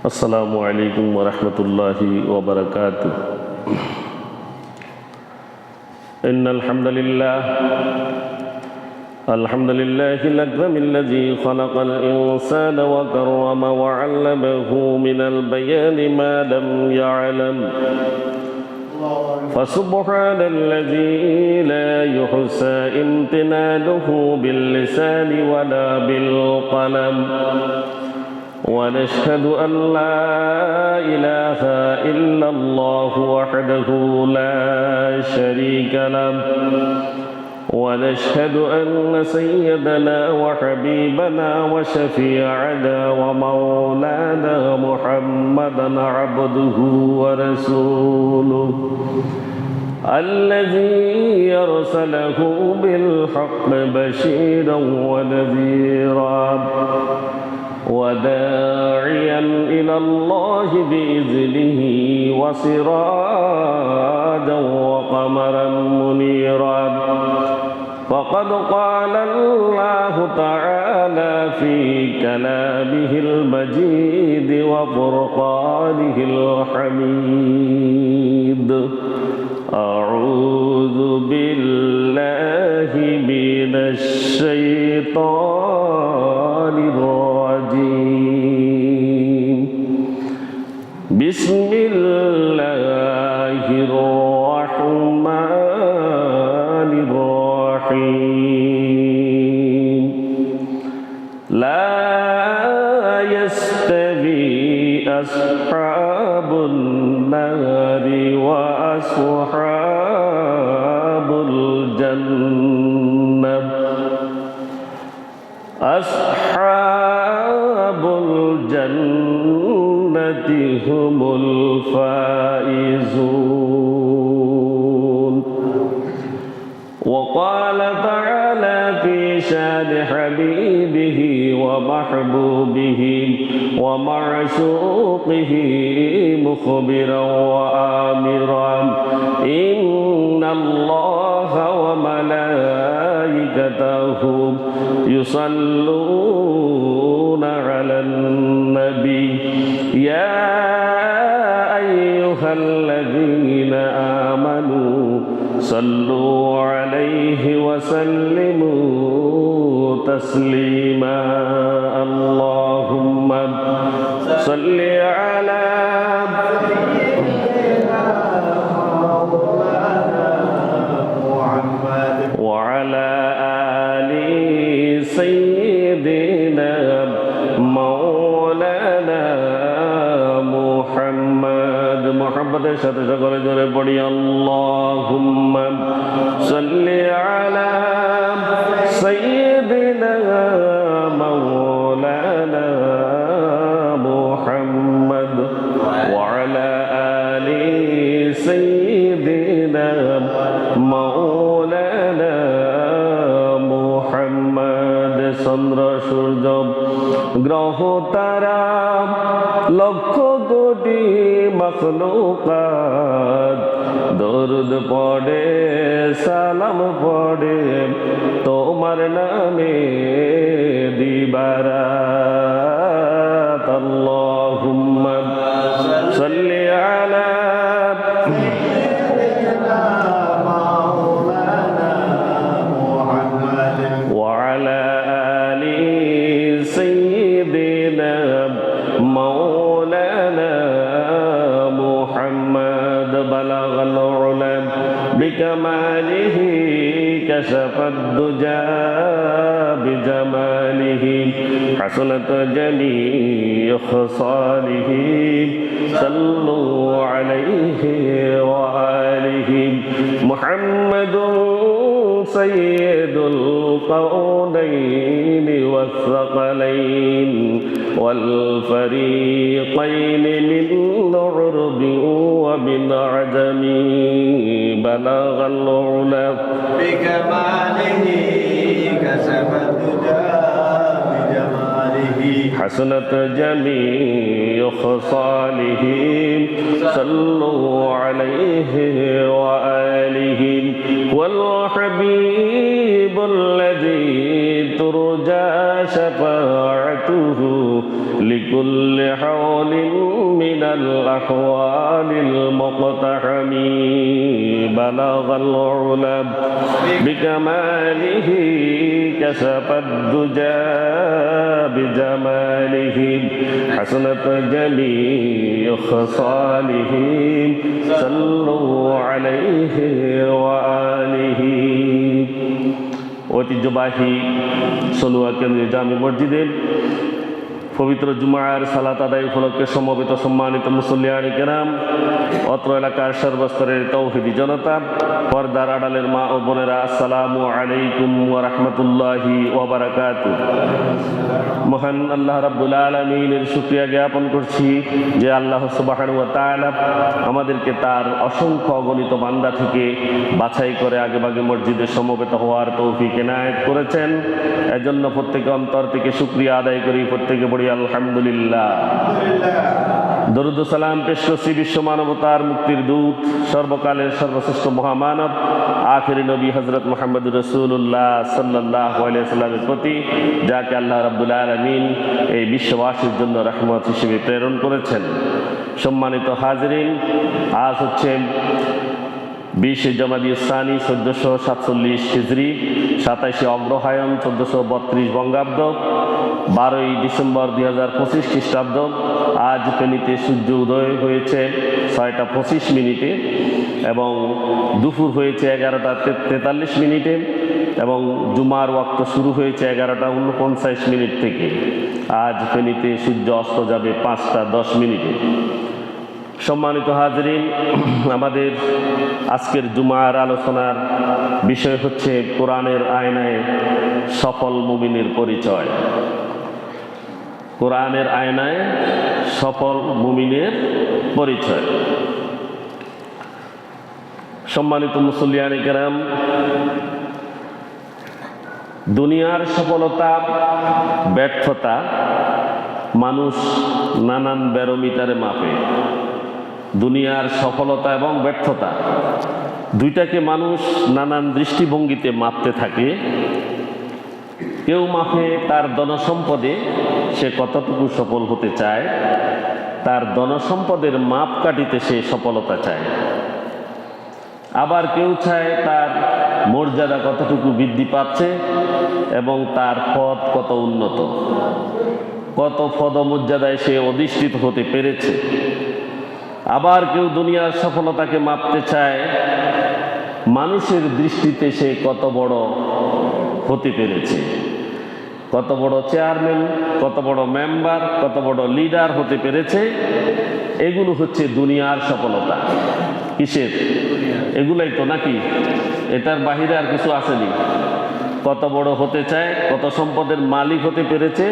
السلام عليكم ورحمة الله وبركاته. إن الحمد لله الأكرم الذي خلق الإنسان وكرم وعلمه من البيان ما لم يعلم، فسبحان الذي لا يحصى امتنانه باللسان ولا بالقلم، ونشهد أن لا إله إلا الله وحده لا شريك له، ونشهد أن سيدنا وحبيبنا وشفيعنا ومولانا محمدا عبده ورسوله الذي أرسله بالحق بشيرا ونذيرا وداعيا إلى الله بإذنه وسراجا وقمرا منيرا. فقد قال الله تعالى في كلامه المجيد وفرقانه الحميد: أعوذ بالله من الشيطان الرجيم. بسم الله الرحمن الرحيم. لا يستوي أصحاب النار وأصحاب الجنة، أصحاب الجنة هم الفائزون. وقال تعالى في شان حبيبه ومحبوبه ومعشوقه مخبرا وآمرا: إن الله وملائكته يصلون على النبي يا أيها الذين آمنوا صلوا عليه وسلموا تسليما. اللهم صل على وعلى آل سيدنا مولانا محمد. محمদের সাথে সকলে জোরে পড়ি: আল্লাহুম্মা সাল্লি আলা সাইয়্যিদিনা মাওলানা মুহাম্মদ ওয়া আলা আলি সাইয়্যিদিনা মাওলানা মুহাম্মদ। চন্দ্র সূর্য গ্রহ তারা লক্ষ কোটি মখলুকাত দরুদ পড়ে সালাম পড়ে তোমার নামে দিবারাত। আল্লাহুম্মা সাল্লি আলা ওয়া আলা আলি সাইয়্যিদিনা مولانا محمد. بلغ العلا بكماله كشف الدجى بجماله حسنت جميع خصاله صلوا عليه وآله. محمد سيد القونين والثقلين والفريقين من عرب ومن عجم. بلغ العلا بكماله كشف الدجى بجماله حسنت جميع خصاله صلوا عليه وآله. والحبيب الذي ترجى شفاعته لكل حول من الأحوال المقتحم بلغ العلا بكماله كشف الدجى بجماله حسنت جميع خصاله صلوا عليه وآله ঐতিহ্যবাহী সলুয়া কেন্দ্রীয় জামি মসজিদে পবিত্র জুমার সালাত আদায় উপলক্ষে সমবেত সম্মানিত মুসল্লিয়ানে কেরাম, অত্র এলাকার সর্বস্তরের তৌহিদি জনতা, পর্দার আড়ালের মা ও বোনেরা, আসসালামু আলাইকুম ওয়া রাহমাতুল্লাহি ওয়া বারাকাতুহু। মহান আল্লাহ রাব্বুল আলামিনের শুকরিয়া জ্ঞাপন করছি যে আল্লাহ সুবহানাহু ওয়া তাআলা আমাদেরকে তার অসংখ্য অগণিত বান্দা থেকে বাছাই করে আগেভাগে মসজিদে সমবেত হওয়ার তৌফিক এনায়েত করেছেন। এজন্য প্রত্যেকে অন্তর থেকে শুকরিয়া আদায় করি, প্রত্যেকে বলি আলহামদুলিল্লাহ। দরুদ ও সালাম পেশ করছি বিশ্ব মানবতার মুক্তির দূত, সর্বকালের সর্বশ্রেষ্ঠ মহামানব আখিরি নবী হযরত মুহাম্মদুর রাসূলুল্লাহ সাল্লাল্লাহু আলাইহি ওয়াসাল্লামের প্রতি, যাকে আল্লাহ রাব্বুল আলামিন এই বিশ্ববাসীর জন্য রহমত হিসেবে প্রেরণ করেছেন। সম্মানিত হাজিরিন, আজ হচ্ছে 20 জামাদিউস সানি 1447 হিজরি, 27 অগ্রহায়ণ 1432 বঙ্গাব্দ, 12 ডিসেম্বর 2025 খ্রিস্টাব্দ। আজ ফেনীতে সূর্য উদয় হয়েছে 6টা 25 মিনিটে এবং দুপুর হয়েছে 11টা 43 মিনিটে এবং জুমার ওয়াক্ত শুরু হয়েছে 11টা 49 মিনিট থেকে। আজ ফেনীতে সূর্য অস্ত যাবে 5টা 10 মিনিটে। সম্মানিত হাজিরিন, আমাদের আজকের জুমার আলোচনার বিষয় হচ্ছে কোরআনের আয়নায় সফল মুমিনের পরিচয়। কোরআনের আয়নায় সফল মুমিনের পরিচয়। সম্মানিত মুসল্লিয়ানে কেরাম, দুনিয়ার সফলতা ব্যর্থতা মানুষ নানান ব্যারোমিটারে মাপে। দুনিয়ার সফলতা এবং ব্যর্থতা দুইটাকে মানুষ নানান দৃষ্টিভঙ্গিতে মাপতে থাকে। কেউ মাপে তার ধনসম্পদে সে কতটুকু সফল হতে চায়, তার ধনসম্পদের মাপকাঠিতে সে সফলতা চায়। আবার কেউ চায় তার মর্যাদা কতটুকু বৃদ্ধি পাচ্ছে এবং তার পদ কত উন্নত, কত পদমর্যাদায় সে অধিষ্ঠিত হতে পেরেছে। আবার কেউ দুনিয়ার সফলতাকে মাপতে চায় মানুষের দৃষ্টিতে সে কত বড় হতে পেরেছে, কত বড় চেয়ারম্যান, কত বড় মেম্বার, কত বড় লিডার হতে পেরেছে। এগুলো হচ্ছে দুনিয়ার সফলতা। কিসের? এগুলাই তো নাকি? এটার বাহিরে আর কিছু আসেনি। কত বড় হতে চায়, কত সম্পদের মালিক হতে পেরেছে,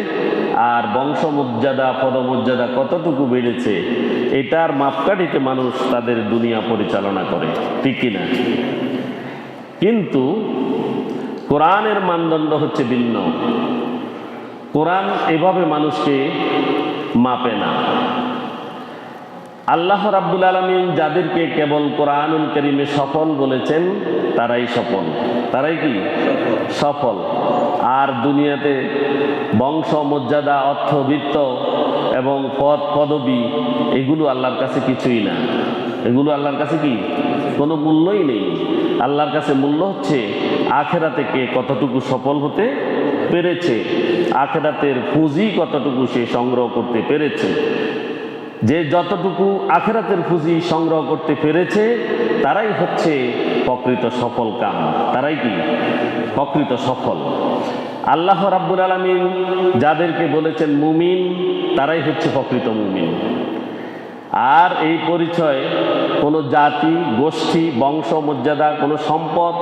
আর বংশমর্যাদা পদমর্যাদা কতটুকু বেড়েছে, এটার মাপকাঠিতে মানুষ তাদের দুনিয়া পরিচালনা করে, ঠিক কিনা? কিন্তু কোরআনের মানদণ্ড হচ্ছে ভিন্ন। কোরআন এভাবে মানুষকে মাপে না। আল্লাহ রাব্বুল আলামিন যাদেরকে কেবল কোরআনুল কারীমে সফল বলেছেন তারাই সফল। তারাই কি? সফল। আর দুনিয়াতে বংশ মর্যাদা, অর্থবিত্ত এবং পদ পদবী এগুলো আল্লাহর কাছে কিছুই না। এগুলো আল্লাহর কাছে কি? কোনো মূল্যই নেই। আল্লাহর কাছে মূল্য হচ্ছে আখিরাতে কে কতটুকু সফল হতে পেরেছে, আখিরাতের পুঁজি কতটুকু সে সংগ্রহ করতে পেরেছে। যে যতটুকু আখিরাতের পুঁজি সংগ্রহ করতে পেরেছে তারাই হচ্ছে প্রকৃত সফল কাম, তারাই কি? প্রকৃত সফল। আল্লাহ রাব্বুল আলামিন যাদেরকে বলেছেন মুমিন তারাই হচ্ছে প্রকৃত মুমিন। আর এই পরিচয় কোনো জাতি, গোষ্ঠী, বংশ মর্যাদা, কোনো সম্পদ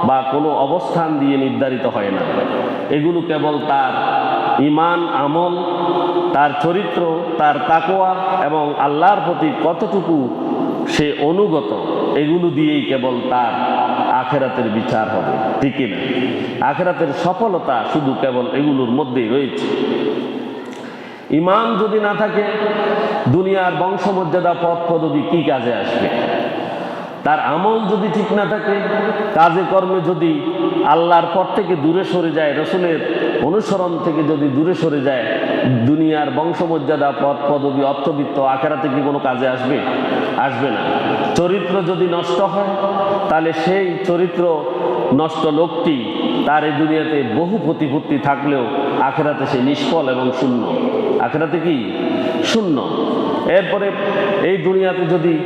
বা কোনো অবস্থান দিয়ে নির্ধারিত হয় না। এগুলো কেবল তার ঈমান, আমল, তার চরিত্র, তার তাকওয়া এবং আল্লাহর প্রতি কতটুকু সে অনুগত, এগুলো দিয়েই কেবল তার আখিরাতের বিচার হবে, ঠিক না? আখিরাতের সফলতা শুধু কেবল এগুলোর মধ্যেই রয়েছে। ঈমান যদি না থাকে, দুনিয়ার বংশমর্যাদা, পদ পদবী কি কাজে আসবে? তার আমল যদি ঠিক না থাকে, কাজে কর্মে যদি আল্লাহর পথ থেকে দূরে সরে যায়, রসুলের অনুসরণ থেকে যদি দূরে সরে যায়, দুনিয়ার বংশমর্যাদা, পদ পদবী, অর্থবিত্ত আখেরাতে কি কোনো কাজে আসবে? আসবে না। চরিত্র যদি নষ্ট হয় তাহলে সেই চরিত্র নষ্ট লোকটি তার এই দুনিয়াতে বহু প্রতিপত্তি থাকলেও আখেরাতে সে নিষ্ফল এবং শূন্য। আখেরাতে কি? শূন্য। এরপরে এই দুনিয়াতে যদি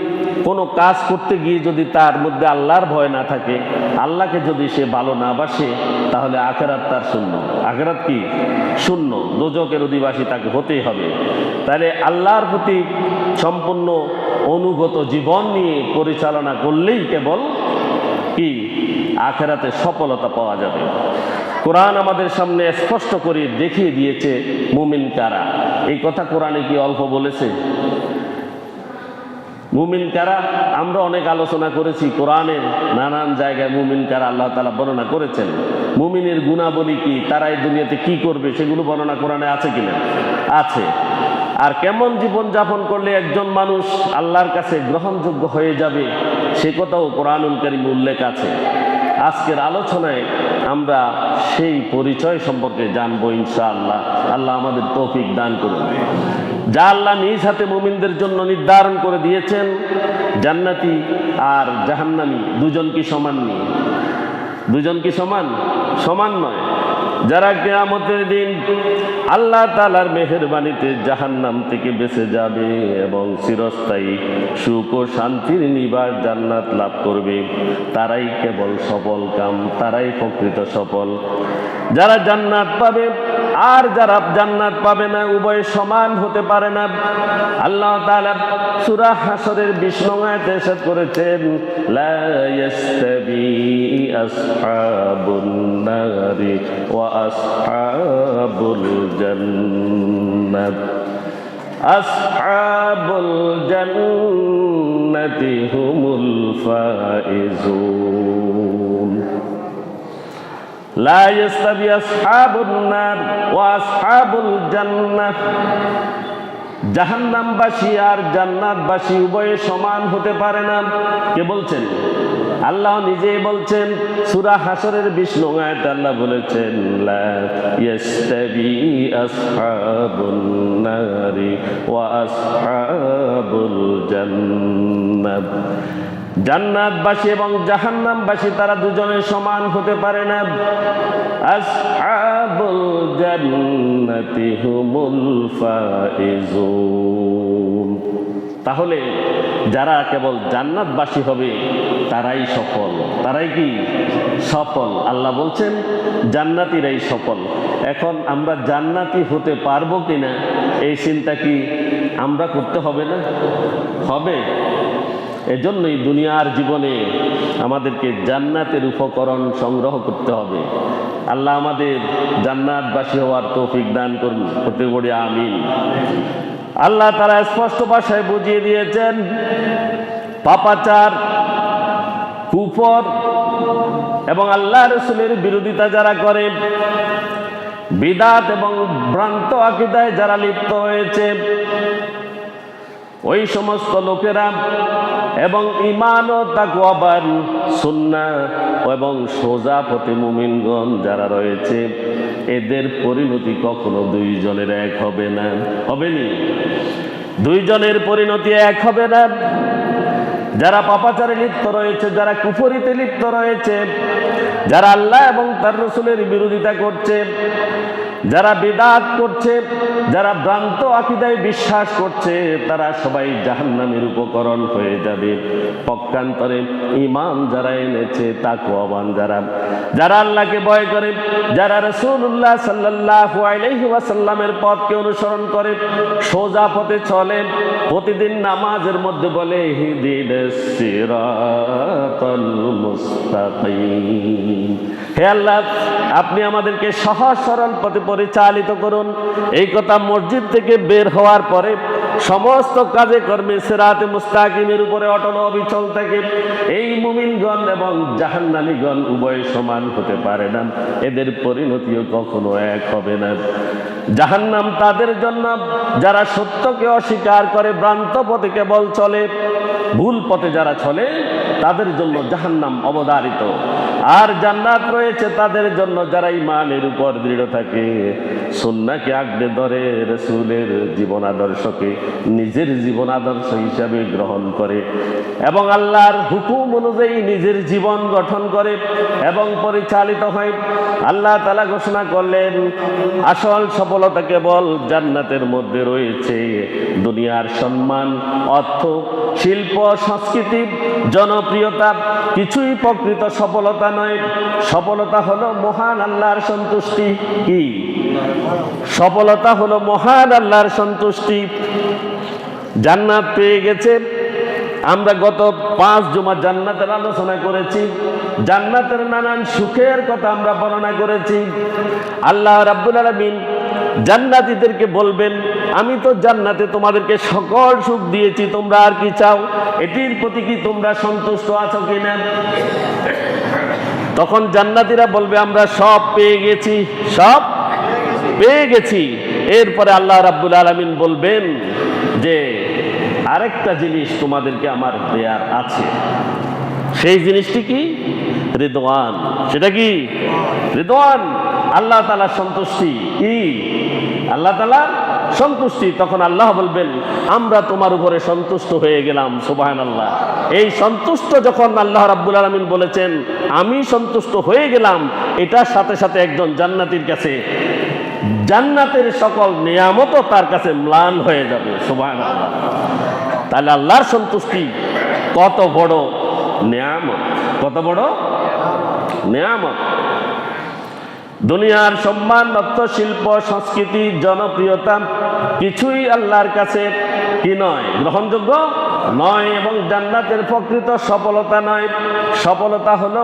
কোনো কাজ করতে গিয়ে যদি তার মধ্যে আল্লাহর ভয় না থাকে, আল্লাহকে যদি সে ভালো না বাসে, তাহলে আখেরাত তার শূন্য। আখেরাত কি? শূন্য। দোজকের অধিবাসী তাকে হতেই হবে। তাহলে আল্লাহর প্রতি সম্পূর্ণ অনুগত জীবন নিয়ে পরিচালনা করলেই কেবল কি আখেরাতে সফলতা পাওয়া যাবে। কোরআন আমাদের সামনে স্পষ্ট করে দেখিয়ে দিয়েছে মুমিন কারা। এই কথা কোরআনে কি অল্প বলেছে? মুমিন কারা আমরা অনেক আলোচনা করেছি। কোরআনের নানান জায়গায় মুমিন কারা আল্লাহ তাআলা বর্ণনা করেছেন। মুমিনের গুণাবলী কি, তারা এই দুনিয়াতে কি করবে, সেগুলো বর্ণনা কোরআনে আছে কিনা? আছে। আর কেমন জীবন যাপন করলে একজন মানুষ আল্লাহর কাছে গ্রহণযোগ্য হয়ে যাবে, সে কথাও কোরআনুল কারীমে উল্লেখ আছে। আজকের আলোচনায় আমরা সেই পরিচয় সম্পর্কে জানবো ইনশাআল্লাহ। আল্লাহ আমাদের তৌফিক দান করুন। যা আল্লাহ নিজ হাতে মুমিনদের জন্য নির্ধারণ করে দিয়েছেন, জান্নাতি আর জাহান্নামী দুজন কি সমান নেই? দুজন কি সমান? সমান নয়। যারা কিয়ামতের দিন আল্লাহ তাআলার মেহেরবানিতে জাহান্নাম থেকে বেঁচে যাবে এবং চিরস্থায়ী সুখ ও শান্তির নিবাস জান্নাত লাভ করবে, তারাই কেবল সফল কাম, তারাই প্রকৃত সফল। যারা জান্নাত পাবে আর যারা জান্নাত পাবে না, উভয় সমান হতে পারে না। আল্লাহ তাআলা সূরা হাসরের 20 নং আয়াতে ইরশাদ করেছেন, লা ইয়াস্তাবি আসহাবুন নারি ওয়া আসহাবুল জান্নাত আসহাবুল জান্নাতি হুমুল ফাইজুন। লা ইয়াস্তাবি আসহাবুন নার ওয়া আসহাবুল জান্নাহ। জাহান্নামবাসী আর জান্নাতবাসী উভয়ে সমান হতে পারে না। কে বলছেন? আল্লাহ নিজেই বলছেন। সূরা হাসরের 20 নং আয়াতে আল্লাহ বলেছেন, লা ইয়াস্তাবি আসহাবুন নারি ওয়া আসহাবুল জান্নাত। জান্নাতবাসী এবং জাহান্নামবাসী তারা দুজনে সমান হতে পারে না। আসহাবুল জান্নাতি হুমুল ফাইজুন। তাহলে যারা কেবল জান্নাতবাসী হবে তারাই সফল। তারাই কি? সফল। আল্লাহ বলছেন জান্নাতীরাই সফল। এখন আমরা জান্নাতি হতে পারবো কিনা এই চিন্তা কি আমরা করতে হবে না? হবে। এজন্যই দুনিয়ার জীবনে আমাদেরকে জান্নাতের উপকরণ সংগ্রহ করতে হবে। আল্লাহ আমাদের জান্নাতবাসী হওয়ার তৌফিক দান করুন। প্রত্যেক বলি আমিন। আল্লাহ তাআলা স্পষ্ট ভাষায় বুঝিয়ে দিয়েছেন, পাপাচার, কুফর এবং আল্লাহ রাসূলের বিরোধিতা যারা করে, বিদআত এবং ভ্রান্ত আকীদায় যারা লিপ্ত হয়েছে, ওই সমস্ত লোকেরা এবং ঈমান ও তাকওয়াবান, সুন্নাহ এবং সোজা পথে মুমিনগণ যারা রয়েছে, এদের পরিণতি কখনো দুইজনের এক হবে না। হবে নি? দুইজনের পরিণতি এক হবে না। যারা পাপাচারে লিপ্ত রয়েছে, যারা কুফরিতে লিপ্ত রয়েছে, যারা আল্লাহ এবং তার রাসূলের বিরোধিতা করছে, যারা বিদআত করছে, যারা ভ্রান্ত আকীদায় বিশ্বাস করছে, তারা সবাই জাহান্নামের উপকরণ হয়ে যাবে। পক্ষান্তরে ঈমান যারা এনেছে, তাকওয়াবান যারা, যারা আল্লাহকে ভয় করে, যারা রাসূলুল্লাহ সাল্লাল্লাহু আলাইহি ওয়াসাল্লামের পথকে অনুসরণ করে, সোজা পথে চলে, প্রতিদিন নামাজের মধ্যে বলে ইহদিনাস সিরাতাল মুস্তাকিম। হে আল্লাহ, আপনি আমাদেরকে সহজ সরল পথে পরিচালিত করুন। এই কথা মসজিদ থেকে বের হওয়ার পরে সমস্ত কাজে কর্মে সিরাতে মুস্তাকিমের উপরে অটল অবিচল থাকে। এই মুমিনগণ এবং জাহান্নামীগণ উভয় সমান হতে পারে না। এদের পরিণতিও কখনো এক হবে না। জাহান্নাম তাদের জন্য যারা সত্যকে অস্বীকার করে, ভ্রান্ত পথে কেবল চলে, ভুল পথে যারা চলে, তাদের জন্য জাহান্নাম অবধারিত। আর জান্নাত রয়েছে তাদের জন্য যারা ঈমানের উপর দৃঢ় থাকে, সুন্নাহকে আঁকড়ে ধরে, রাসূলের জীবন আদর্শকে নিজের জীবন আদর্শ হিসাবে গ্রহণ করে এবং আল্লাহর হুকুম অনুযায়ী নিজের জীবন গঠন করে এবং পরিচালিত হয়। আল্লাহ তাআলা ঘোষণা করলেন, আসল সফলতা কেবল জান্নাতের মধ্যে রয়েছে। দুনিয়ার সম্মান, অর্থ, শিল্প, সংস্কৃতি, জনপ্রিয়তা কিছুই প্রকৃত সফলতা নয়। সফলতা হলো মহান আল্লাহর সন্তুষ্টি। কি সফলতা? হলো মহান আল্লাহর সন্তুষ্টি। জান্নাত পেয়ে গেছে। আমরা গত 5 জুমা জান্নাতের আলোচনা করেছি। জান্নাতের নানান সুখের কথা আমরা বর্ণনা করেছি। আল্লাহ রাব্বুল আলামিন জান্নাতীদেরকে বলবেন, আমি তো জান্নাতে তোমাদেরকে সকল সুখ দিয়েছি, তোমরা আর কি চাও? এটির প্রতি কি তোমরা সন্তুষ্ট আছো কিনা? তখন জান্নাতীরা বলবে, আমরা সব পেয়ে গেছি, সব পেয়ে গেছি। এরপরে আল্লাহ রাব্বুল আলামিন বলবেন যে আরেকটা জিনিস তোমাদেরকে আমার দেয়ার আছে। সেই জিনিসটি কি? রিদওয়ান। সেটা কি? রিদওয়ান, আল্লাহ তাআলার সন্তুষ্টি। কি? আল্লাহ তাআলার সন্তুষ্টি। তখন আল্লাহ বলবেন, আমরা তোমার উপরে সন্তুষ্ট হয়ে গেলাম। সুবহানাল্লাহ। এই সন্তুষ্ট যখন আল্লাহ রাব্বুল আলামিন বলেছেন আমি সন্তুষ্ট হয়ে গেলাম, এটার সাথে সাথে একজন জান্নাতীর কাছে জান্নাতের সকল নিয়ামতও তার কাছে ম্লান হয়ে যাবে। সুবহানাল্লাহ। তাহলে আল্লাহর সন্তুষ্টি কত বড় নিয়ামত, কত বড় নিয়ামত। দুনিয়ার সম্মান, অর্থ, শিল্প, সংস্কৃতি, জনপ্রিয়তা কিছুই আল্লাহর কাছে কি নয়? গ্রহণযোগ্য নয়। এবং জান্নাতের প্রকৃত সফলতা নয়। সফলতা হলো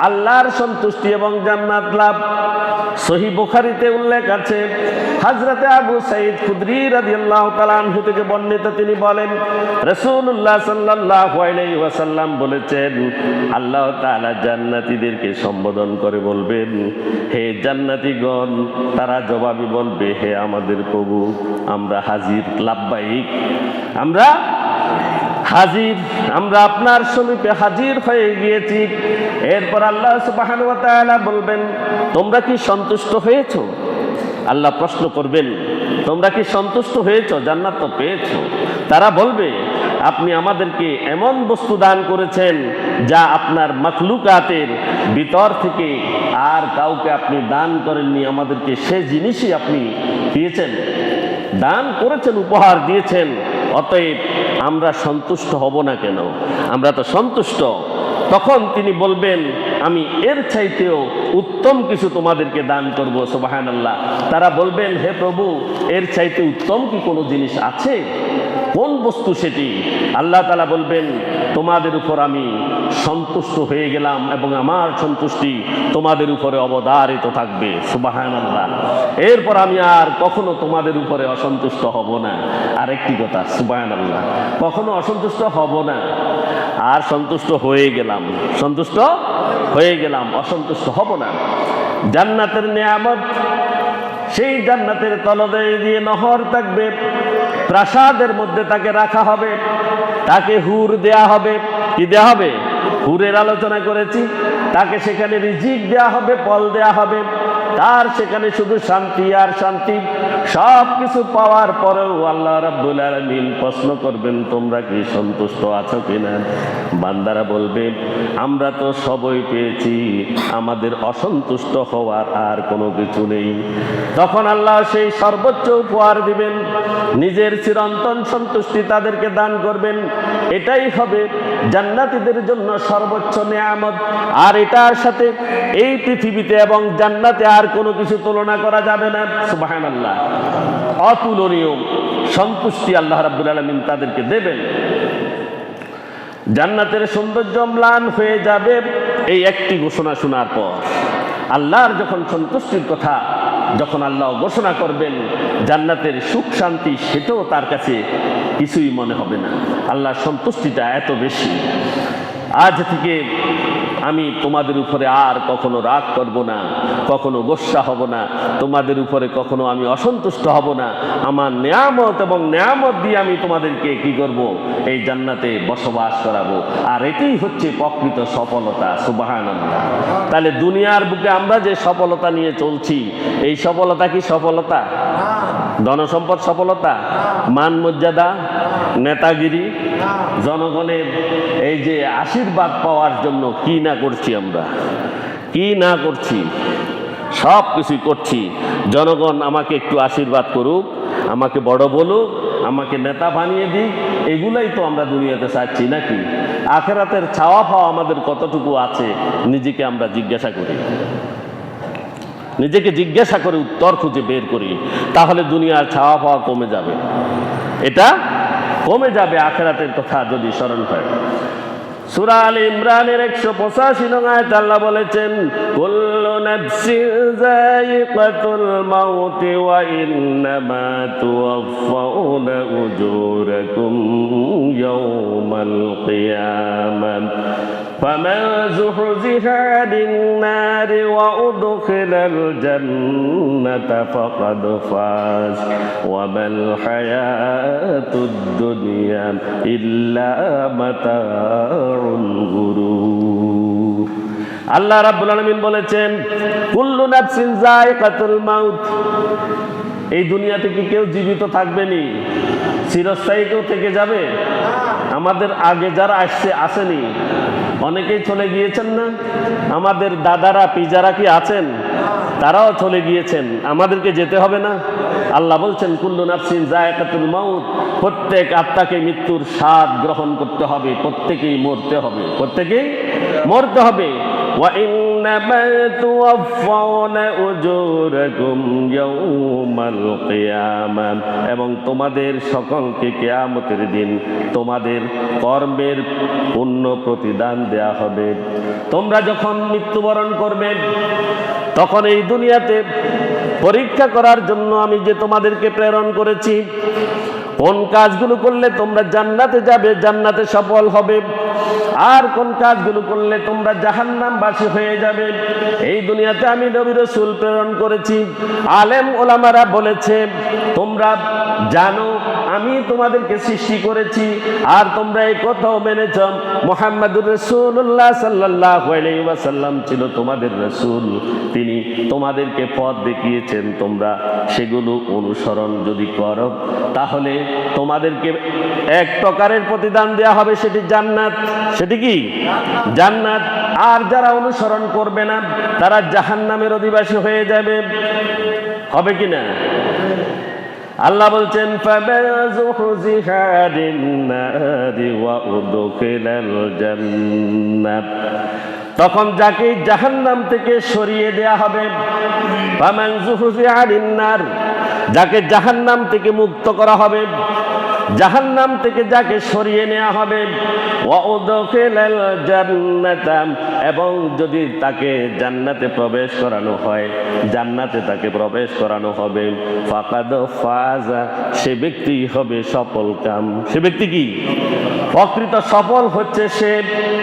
আল্লাহর সন্তুষ্টি এবং জান্নাত লাভ। সহিহ বুখারীতে উল্লেখ আছে, হযরতে আবু সাঈদ খুদরি রাদিয়াল্লাহু তাআলা আনহু থেকে বর্ণিত, তিনি বলেন, রাসূলুল্লাহ সাল্লাল্লাহু আলাইহি ওয়াসাল্লাম বলেছেন, আল্লাহ তাআলা জান্নাতীদেরকে সম্বোধন করে বলবেন, হে জান্নাতীগণ। তারা জবাবে বলবে, হে আমাদের প্রভু, আমরা হাজির। লাব্বাইক, আমরা হাজির, আমরা আপনার সমীপে হাজির হয়ে গিয়েছি। এরপর আল্লাহ সুবহানাহু ওয়া তাআলা বলবেন, তোমরা কি সন্তুষ্ট হয়েছো? আল্লাহ প্রশ্ন করবেন, তোমরা কি সন্তুষ্ট হয়েছো? জান্নাত তো পেয়েছো। তারা বলবে, আপনি আমাদেরকে এমন বস্তু দান করেছেন যা আপনার মাখলুকাতের ভিতর থেকে আর কাউকে আপনি দান করেননি। আমাদেরকে সে জিনিসই আপনি দিয়েছেন, দান করেছেন, উপহার দিয়েছেন। অতএব আমরা সন্তুষ্ট হব না কেন? আমরা তো সন্তুষ্ট। তখন তিনি বলবেন, আমি এর চাইতেও উত্তম কিছু তোমাদেরকে দান করব। সুবহানাল্লাহ। তারা বলবেন, হে প্রভু, এর চাইতে উত্তম কি কোনো জিনিস আছে? কোন বস্তু সেটি? আল্লাহ তাআলা বলবেন, তোমাদের উপর আমি সন্তুষ্ট হয়ে গেলাম এবং আমার সন্তুষ্টি তোমাদের উপরে অবধারিত থাকবে। সুবহানাল্লাহ। এরপর আমি আর কখনো তোমাদের উপরে অসন্তুষ্ট হব না। আরেকটি কথা, সুবহানাল্লাহ, কখনো অসন্তুষ্ট হব না। আর সন্তুষ্ট হয়ে গেলাম, সন্তুষ্ট হয়ে গেলাম, অসন্তুষ্ট হব না। জান্নাতের নিয়ামত, সেই জান্নাতের তলদেশ দিয়ে নহর থাকবে। প্রাসাদের মধ্যে তাকে রাখা হবে, তাকে হুর দেয়া হবে। কি দেয়া হবে? হুরের আলোচনা করেছি। তাকে সেখানে রিজিক দেয়া হবে, ফল দেয়া হবে। তার সেখানে শুধু শান্তি আর শান্তি। সব কিছু পাওয়ার পরেও আল্লাহ রাব্বুল আলামিন প্রশ্ন করবেন, তোমরা কি সন্তুষ্ট আছো কিনা? বান্দারা বলবে, আমরা তো সবই পেয়েছি, আমাদের অসন্তুষ্ট হওয়ার আর কোনো কিছু নেই। তখন আল্লাহ সেই সর্বোচ্চ উপহার দিবেন, নিজের চিরন্তন সন্তুষ্টি তাদেরকে দান করবেন। এটাই হবে জান্নাতীদের জন্য সর্বোচ্চ নিয়ামত। আর এটার সাথে এই পৃথিবীতে এবং জান্নাতে আর কোনো কিছু তুলনা করা যাবে না। সুবহানাল্লাহ। অতুলনীয় সন্তুষ্টি আল্লাহ রাব্বুল আলামিন তাদেরকে দেবেন। জান্নাতের সৌন্দর্য ম্লান হয়ে যাবে এই একটি ঘোষণা শোনার পর। আল্লাহর যখন সন্তুষ্টির কথা যখন আল্লাহ ঘোষণা করবেন, জান্নাতের সুখ শান্তি, সেটাও তার কাছে কিছুই মনে হবে না। আল্লাহর সন্তুষ্টিটা এত বেশি। আজ থেকে আমি তোমাদের উপরে আর কখনো রাগ করব না, কখনো গোস্সা হব না, তোমাদের উপরে কখনো আমি অসন্তুষ্ট হব না। আমার নেয়ামত এবং নেয়ামত দিয়ে আমি তোমাদেরকে কি করব, এই জান্নাতে বসবাস করাবো। আর এটাই হচ্ছে প্রকৃত সফলতা। সুবহানাল্লাহ। তাহলে দুনিয়ার বুকে আমরা যে সফলতা নিয়ে চলছি, এই সফলতা কি সফলতা? ধনসম্পদ সফলতা? মান মর্যাদা, নেতাগিরি, জনগণের এই যে আশীর্বাদ পাওয়ার জন্য কি না করছি আমরা, কি না করছি, সব কিছুই করছি। জনগণ আমাকে একটু আশীর্বাদ করুক, আমাকে বড় বলুক, আমাকে নেতা বানিয়ে দিক, এগুলাই তো আমরা দুনিয়াতে চাচ্ছি নাকি? আখেরাতের ছাওয়া পাওয়া আমাদের কতটুকু আছে নিজেকে আমরা জিজ্ঞাসা করি, নিজেকে জিজ্ঞাসা করে উত্তর খুঁজে বের করি, তাহলে দুনিয়ার ছাওয়া পাওয়া কমে যাবে। এটা কমে যাবে আখেরাতের কথা যদি স্মরণ হয়। সূরা আলে ইমরানের 185 নং আয়াতে আল্লাহ বলেছেন, কুল্লু নাফসিন যায়িকাতুল মাউত ওয়া ইন্নামা তুওয়াফাউনা উজুরাকুম ইয়াওমাল কিয়ামাহ ফামান যুহজিহা আনিন নারি ওয়া উদখিলাল জান্নাতা ফাকাদ ফাজ ওয়া মাল হায়াতুদ দুনিয়া ইল্লা মাতাউল গুরুর। আল্লাহ রাব্বুল আলামিন বলেছেন, কুল্লু নাফসিন যায়িকাতুল মাউত, এই দুনিয়াতে কি কেউ জীবিত থাকবে নি? চিরস্থায়ী কেউ থেকে যাবে? আমাদের আগে যারা আসেনি অনেকেই চলে গিয়েছেন না? আমাদের দাদারা পিজারা কি আছেন? তারাও চলে গিয়েছেন, আমাদেরকে যেতে হবে না? আল্লাহ বলছেন, কুল্লু নাফসিন যায়িকাতুল মাউত, প্রত্যেক আত্মাকে মৃত্যুর স্বাদ গ্রহণ করতে হবে, প্রত্যেকেই মরতে হবে, প্রত্যেকেই মরতে হবে। ওয়া ইন্নামা তুওয়াফাউনা উজুরাকুম ইয়াওমাল কিয়ামাহ, এবং তোমাদের সকলকে কিয়ামতের দিন তোমাদের কর্মের পূর্ণ প্রতিদান দেয়া হবে। তোমরা যখন মৃত্যুবরণ করবে, তখন এই দুনিয়াতে পরীক্ষা করার জন্য আমি যে তোমাদেরকে প্রেরণ করেছি, কোন কাজগুলো করলে তোমরা জান্নাতে যাবে, জান্নাতে সফল হবে, আর কোন কাজগুলো করলে তোমরা জাহান্নামবাসী হয়ে যাবে। এই দুনিয়াতে আমি নবী রাসূল প্রেরণ করেছি। আলেম ওলামারা বলেছে, তোমরা জানো আমি তোমাদেরকে সৃষ্টি করেছি, আর তোমরা এই কথাও মেনেছ মুহাম্মাদুর রাসূলুল্লাহ সাল্লাল্লাহু আলাইহি ওয়াসাল্লাম ছিল তোমাদের রাসূল, তিনি তোমাদেরকে পথ দেখিয়েছেন। তোমরা সেগুলো অনুসরণ যদি করো, তাহলে তোমাদেরকে এক প্রকারের প্রতিদান দেয়া হবে, সেটি জান্নাত। সেটি কি? জান্নাত। আর যারা অনুসরণ করবে না, তারা জাহান্নামের অধিবাসী হয়ে যাবে। হবে কি না? আল্লাহ বলছেন, ফামান যুহজিহা আনিন নারি ওয়া উদখিলাল জান্নাত, তখন যাকে জাহান্নাম থেকে সরিয়ে দেয়া হবে। ফামান যুহজিহা আনিন নার, যাকে জাহান্নাম থেকে মুক্ত করা হবে, জাহান্নাম থেকে যাকে সরিয়ে নেওয়া হবে। ওয়া উদখিলাল জান্নাতা, এবং যদি তাকে জান্নাতে প্রবেশ করানো হয়, জান্নাতে তাকে প্রবেশ করানো হবে। ফাকাদ ফাজা, সে ব্যক্তি হবে সফল কাম। সে ব্যক্তি কি? প্রকৃত সফল হচ্ছে সে।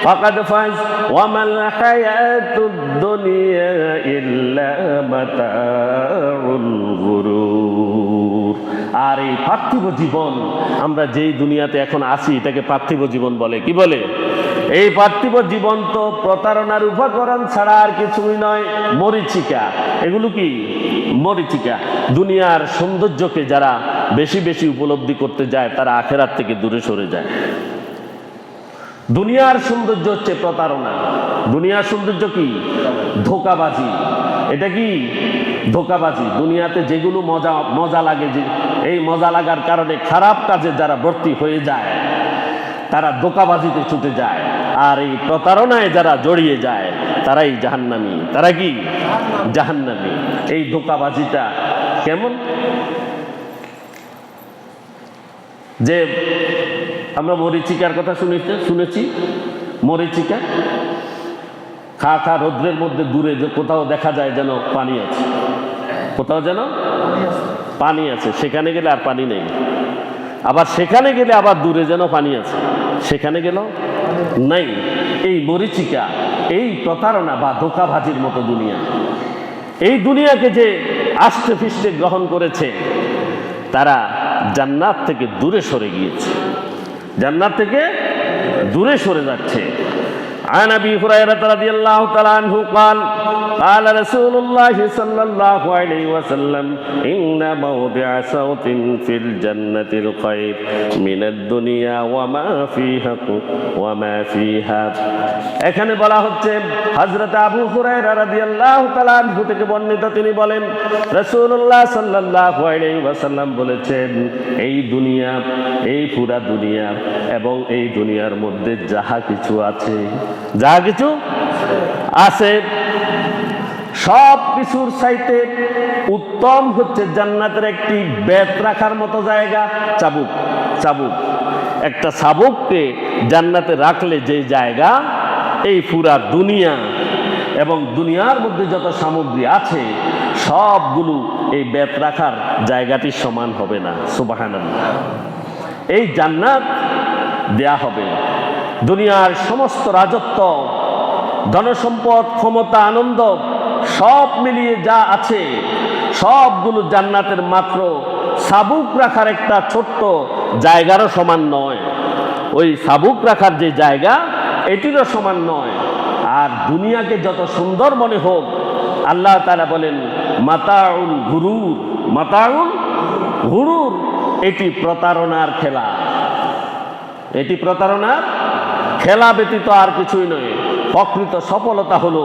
ফাকাদ ফাজ ওয়া মাল হায়াতুদ দুনিয়া ইল্লা মাতাউল গুরুর। আর এই পার্থিব জীবন, আমরা যেই দুনিয়াতে এখন আছি, এটাকে পার্থিব জীবন বলে। কি বলে? এই পার্থিব জীবন তো প্রতারণার উপকরণ ছাড়া আর কিছুই নয়, মরীচিকা। এগুলো কি? মরীচিকা। দুনিয়ার সৌন্দর্যকে যারা বেশি বেশি উপলব্ধি করতে যায়, তারা আখেরাত থেকে দূরে সরে যায়। দুনিয়ার সৌন্দর্য হচ্ছে প্রতারণা। দুনিয়ার সৌন্দর্য কি? ধোঁকাবাজি। এটা কি? ধোঁকাবাজি। দুনিয়াতে যেগুলো মজা লাগে, যে এই মজা লাগার কারণে খারাপ কাজে যারা ভর্তি হয়ে যায়, তারা ধোঁকাবাজিতে ছুটে যায়। আর এই প্রতারণায় যারা জড়িয়ে যায়, তারাই জাহান্নামী। তারা কি? জাহান্নামী। এই ধোঁকাবাজিটা কেমন? যে আমরা মরীচিকার কথা শুনেছি। মরীচিকা খা খা রৌদ্রের মধ্যে দূরে যে কোথাও দেখা যায় যেন পানি আছে, কোথাও যেন পানি আছে, সেখানে গেলে আর পানি নেই। আবার সেখানে গেলে আবার দূরে যেন পানি আছে, সেখানে গেল নাই। এই মরীচিকা এই প্রতারণা বা ধোঁকাবাজির মতো দুনিয়া। এই দুনিয়াকে যে আষ্টে ফিষ্টে গ্রহণ করেছে তারা জান্নাত থেকে দূরে সরে গিয়েছে, জান্নাত থেকে দূরে সরে যাচ্ছে। عن ابي هريره رضي الله تعالى عنه قال قال رسول الله صلى الله عليه وسلم ان موضع صوت في الجنه الخير من الدنيا وما فيها এখানে বলা হচ্ছে হযরত আবু হুরায়রা রাদিয়াল্লাহু তাআলা আনহু থেকে বর্ণিত, তিনি বলেন রাসূলুল্লাহ সাল্লাল্লাহু আলাইহি ওয়াসাল্লাম বলেছেন, এই দুনিয়া, এই পুরা দুনিয়া এবং এই দুনিয়ার মধ্যে যাহা কিছু আছে, যাহা কিছু আছে, সব কিছুর চাইতে উত্তম হচ্ছে জান্নাতের একটি বেত রাখার মতো জায়গা, চাবুক। চাবুক, একটা চাবুককে জান্নাতে রাখলে যে জায়গা, এই পুরা দুনিয়া এবং দুনিয়ার মধ্যে যত সামগ্রী আছে সবগুলো এই বেত রাখার জায়গাটির সমান হবে না। সুবহানাল্লাহ। এই জান্নাত দেয়া হবে, দুনিয়ার সমস্ত রাজত্ব, ধনসম্পদ, ক্ষমতা, আনন্দ সব মিলিয়ে যা আছে সবগুলো জান্নাতের মাত্র চাবুক রাখার একটা ছোট্ট জায়গারও সমান নয়। ওই চাবুক রাখার যে জায়গা এটিরও সমান নয়। আর দুনিয়াকে যত সুন্দর মনে হোক, আল্লাহ তাআলা বলেন মাতাউল গুরুর, মাতাউল গুরুর, এটি প্রতারণার খেলা, এটি প্রতারণার খেলা ব্যতীত আর কিছুই নয়। প্রকৃত সফলতা হলো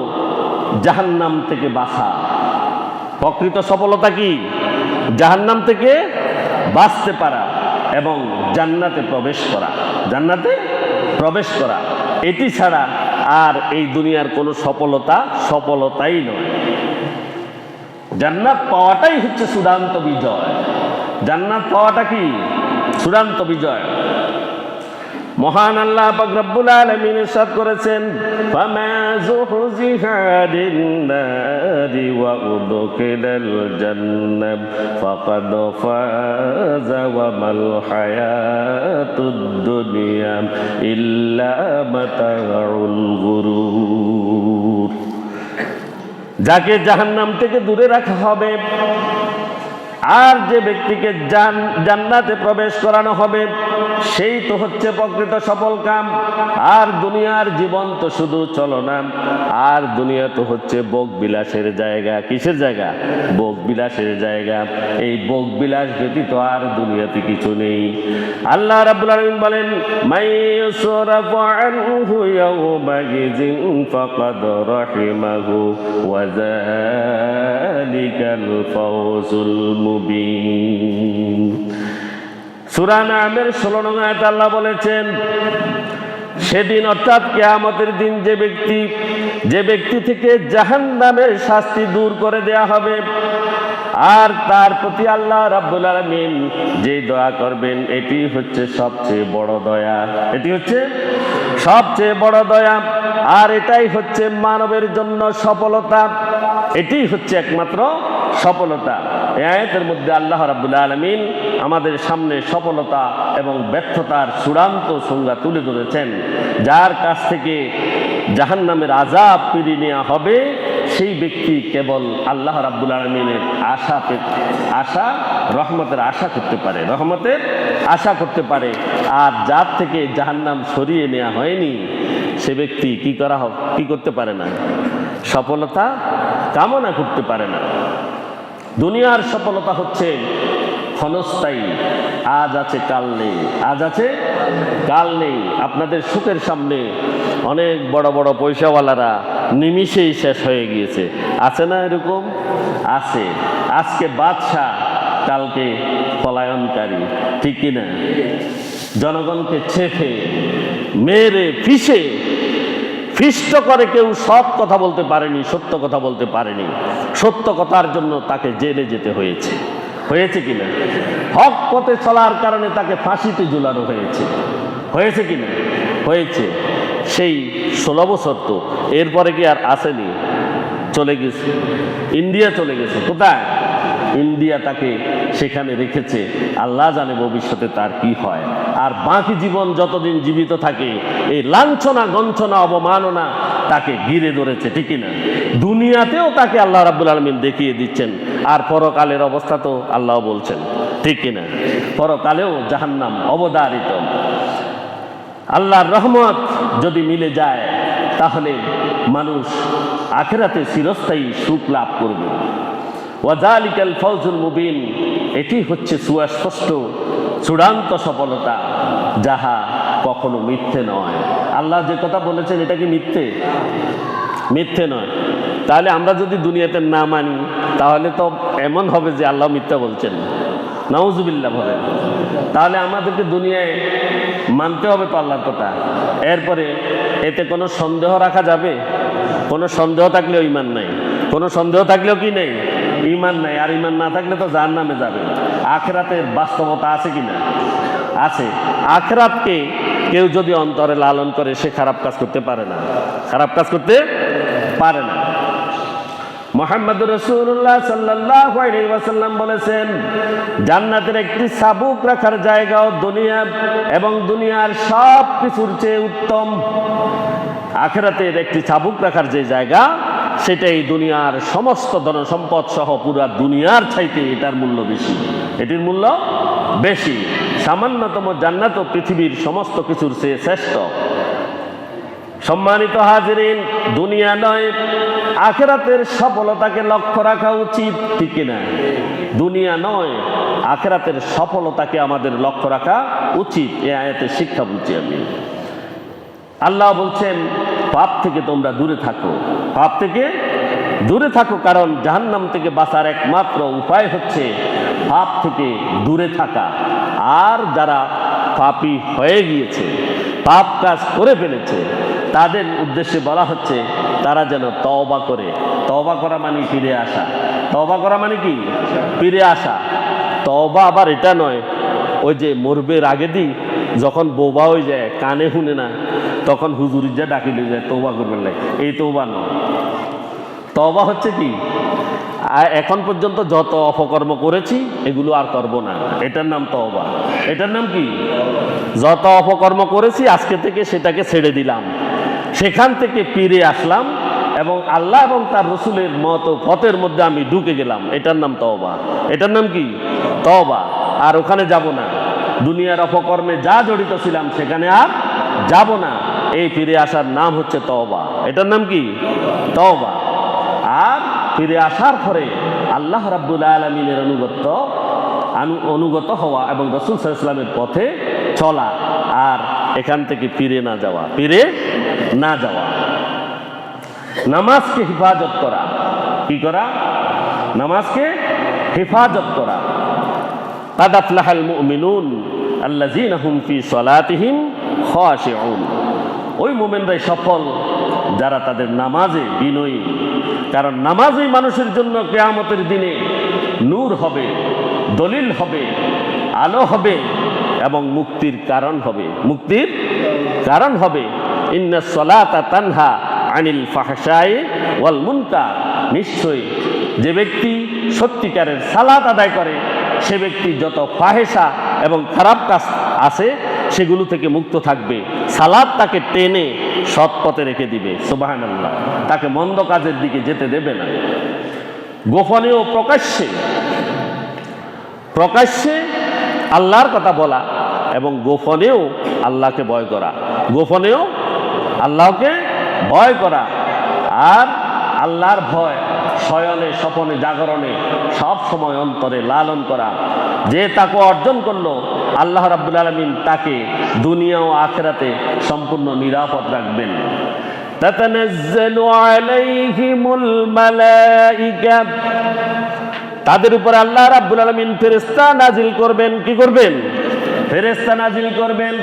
জাহান্নাম থেকে বাঁচা। প্রকৃত সফলতা কি? জাহান্নাম থেকে বাঁচতে পারা এবং জান্নাতে প্রবেশ করা, জান্নাতে প্রবেশ করা। এটি ছাড়া আর এই দুনিয়ার কোনো সফলতাই নয়। জান্নাত পাওয়াটাই হচ্ছে চূড়ান্ত বিজয়। জান্নাত পাওয়াটা কি? চূড়ান্ত বিজয়। মহান আল্লাহ পাক রব্বুল আলামিন ইরশাদ করেছেন, ফামা যুহজিহা আনিন নারি ওয়া উদখিলাল জান্নাহ ফাকাদ ফাযা ওয়া মাল হায়াতুদ দুনিয়া ইল্লা মাতাউল গুরুর। যাকে জাহান্নাম থেকে দূরে রাখা হবে আর যে ব্যক্তিকে জান্নাতে প্রবেশ করানো হবে, সেই তো হচ্ছে প্রকৃত সফল কাম। আর দুনিয়ার জীবন তো শুধু চলনা, আর দুনিয়া তো হচ্ছে ভোগ বিলাসের জায়গা। কিসের জায়গা? ভোগ বিলাসের জায়গা। এই ভোগ বিলাস ব্যতীত আর দুনিয়াতে কিছু নেই। আল্লাহ রাব্বুল আলামিন বলেন, মাইয়ুসরাফু আনহু ইয়াওমাইযিন ফাকাদ রাহিমাহু ওয়া যালিকাল ফাওজুল মুবিন। সূরা নামের 16 নং আয়াতে আল্লাহ বলেছেন, সেদিন অর্থাৎ কিয়ামতের দিন যে ব্যক্তি থেকে জাহান্নামের শাস্তি দূর করে দেয়া হবে আর তার প্রতি আল্লাহ রাব্বুল আলামিন যে দয়া করবেন, এটি হচ্ছে সবচেয়ে বড় দয়া। এটি হচ্ছে সবচেয়ে বড় দয়া। আর এটাই হচ্ছে মানবের জন্য সফলতা। এটি হচ্ছে একমাত্র সফলতা। এই আয়াতের মধ্যে আল্লাহ রাব্বুল আলামিন আমাদের সামনে সফলতা এবং ব্যর্থতার চূড়ান্ত সংজ্ঞা তুলে ধরেছেন। যার কাছ থেকে জাহান্নামের আযাব ফিরিয়ে নেওয়া হবে, সেই ব্যক্তি কেবল আল্লাহ রাব্বুল আলামিনের আশা রহমতের আশা করতে পারে, রহমতের আশা করতে পারে। আর যার থেকে জাহান্নাম সরিয়ে নেওয়া হয়নি, সে ব্যক্তি কি করতে পারে না? সফলতা কামনা করতে পারে না। দুনিয়ার সফলতা হচ্ছে ক্ষণস্থায়ী, আজ আছে কাল নেই, আজ আছে কাল নেই। আপনাদের সুখের সামনে অনেক বড় বড় পয়সাওয়ালারা নিমিষেই শেষ হয়ে গিয়েছে, আছে না? এরকম আছে। আজকে বাদশা, কালকে পলায়নকারী, ঠিক কিনা? জনগণকে ছেফে মেরে ফিষ্ট করে কেউ সৎ কথা বলতে পারেনি, সত্য কথা বলতে পারেনি। সত্য কথার জন্য তাকে জেলে যেতে হয়েছে, হয়েছে কিনা? হক পথে চলার কারণে তাকে ফাঁসিতে ঝুলানো হয়েছে কিনা? হয়েছে। সেই 16 বছর তো, এরপরে কি আর আসেনি? চলে গেছে, ইন্ডিয়া চলে গেছে। কোথায়? ইন্ডিয়া তাকে সেখানে রেখেছে, আল্লাহ জানে ভবিষ্যতে তার কি হয়। আর বাকি জীবন যতদিন জীবিত থাকে এই লাঞ্ছনা গঞ্ছনা অবমাননা তাকে ঘিরে ধরেছে, ঠিক না? দুনিয়াতেও তাকে আল্লাহ রাব্বুল আলামিন দেখিয়ে দিচ্ছেন, আর পরকালের অবস্থা তো আল্লাহ বলছেন, ঠিক কিনা? পরকালেও জাহান্নাম অবধারিত। আল্লাহর রহমত যদি মিলে যায় তাহলে মানুষ আখিরাতে চিরস্থায়ী সুখ লাভ করবে। ওয়াযালিকাল ফাওজুল মুবিন, এটি হচ্ছে সুস্পষ্ট চূড়ান্ত সফলতা, যাহা কখনো মিথ্যে নয়। আল্লাহ যে কথা বলেছেন এটা কি মিথ্যে? মিথ্যে নয়। তাহলে আমরা যদি দুনিয়াতে না মানি তাহলে তো এমন হবে যে আল্লাহ মিথ্যা বলছেন, নাউজুবিল্লাহ বলেন। তাহলে আমাদেরকে দুনিয়ায় মানতে হবে তো আল্লাহর কথা। এরপরে এতে কোনো সন্দেহ রাখা যাবে? কোনো সন্দেহ থাকলেও ঈমান নাই, কোনো সন্দেহ থাকলেও কি নেই? ঈমান নাই। আর ঈমান না থাকলে তো জাহান্নামে যাবে। আখিরাতের বাস্তবতা আছে কিনা? আছে। আখিরাতকে কেউ যদি অন্তরে লালন করে সে খারাপ কাজ করতে পারে না, খারাপ কাজ করতে পারে না। মুহাম্মদুর রাসূলুল্লাহ সাল্লাল্লাহু আলাইহি ওয়াসাল্লাম বলেছেন, জান্নাতের একটি চাবুক রাখার জায়গাও দুনিয়া এবং দুনিয়ার সব কিছুর চেয়ে উত্তম। আখিরাতের একটি চাবুক রাখার যে জায়গা সেটা এই দুনিয়ার সমস্ত ধন সম্পদ সহ পুরা দুনিয়ার চাইতে এটার মূল্য বেশি, এটির মূল্য বেশি। সামান্যতম জান্নাত ও পৃথিবীর সমস্ত কিছুর চেয়ে শ্রেষ্ঠ। সম্মানিত হাজিরিন, দুনিয়া নয় আখিরাতের সফলতাকে লক্ষ্য রাখা উচিত, ঠিক না? দুনিয়া নয় আখিরাতের সফলতাকে আমাদের লক্ষ্য রাখা উচিত। এই আয়াতের শিক্ষা বুঝছি আমি। আল্লাহ বলছেন পাপ থেকে তোমরা দূরে থাকো, পাপ থেকে দূরে থাকো, কারণ জাহান্নাম থেকে বাঁচার একমাত্র উপায় হচ্ছে পাপ থেকে দূরে থাকা। আর যারা পাপী হয়ে গিয়েছে, পাপ কাজ করে ফেলেছে, তাদের উদ্দেশ্যে বলা হচ্ছে তারা যেন তওবা করে। তওবা করা মানে ফিরে আসা। তওবা করা মানে কি? ফিরে আসা। তওবা আবার এটা নয় ওই যে মরবের আগে দিই যখন বোবা হয়ে যায়, কানে শুনে না, তখন হুজুরির যা ডাকিলে যায় তওবা করবেন না, এই তওবা নয়। তওবা হচ্ছে কি? এখন পর্যন্ত যত অপকর্ম করেছি এগুলো আর করব না, এটার নাম তওবা। এটার নাম কি? যত অপকর্ম করেছি আজকে থেকে সেটাকে ছেড়ে দিলাম, সেখান থেকে ফিরে আসলাম এবং আল্লাহ এবং তার রসুলের মতো পথের মধ্যে আমি ঢুকে গেলাম, এটার নাম তওবা। এটার নাম কি? তওবা। আর ওখানে যাব না, দুনিয়ার অপকর্মে যা জড়িত ছিলাম সেখানে আর যাব না। এই ফিরে আসার নাম হচ্ছে তওবা। এটার নাম কি? তওবা। আর ফিরে আসার পরে আল্লাহ রাব্বুল আলামিনের অনুগত হওয়া এবং রাসূল সাল্লাল্লাহু আলাইহি ওয়াসাল্লামের পথে চলা, আর এখান থেকে ফিরে না যাওয়া, ফিরে না যাওয়া। নামাজকে হেফাজত করা। কি করা? নামাজকে হেফাজত করা। কাদ আফলাহাল মুমিনুন আল্লাযীনা হুম ফি সালাতিহিম খাশিউন। ওই মুমিনরাই সফল যারা তাদের নামাজে বিনয়ী, কারণ নামাজই মানুষের জন্য কিয়ামতের দিনে নূর হবে, দলিল হবে, আলো হবে এবং মুক্তির কারণ হবে, মুক্তির কারণ হবে। ইন্নাস সালাতা তানহা আনিল ফাহশাই ওয়াল মুনকার। নিশ্চয়ই যে ব্যক্তি সত্যিকারের সালাত আদায় করে সে ব্যক্তি যত ফাহেসা এবং খারাপ কাজ আছে সেগুলো থেকে মুক্ত থাকবে। সালাত তাকে টেনে সৎ পথে রেখে দিবে, সুবহানাল্লাহ। তাকে মন্দ কাজের দিকে যেতে দেবে না। গোপনে ও প্রকাশ্যে, প্রকাশ্যে আল্লাহর কথা বলা এবং গোপনেও আল্লাহকে ভয় করা, গোপনেও আল্লাহকে ভয় করা। আর আল্লাহর ভয় শয়নে স্বপনে জাগরণে সব সময় অন্তরে লালন করা। যে তাকে অর্জন করলো আল্লাহ রাব্বুল আলামিন তাকে দুনিয়া ও আখিরাতে সম্পূর্ণ নিরাপদ রাখবেন। তাতানাজ্জালু আলাইহিমুল মালাইকা। তাদের উপর আল্লাহ রাব্বুল আলামিন ফেরেশতা নাজিল করবেন। কি করবেন? ফেরেশতা নাজিল করবেন।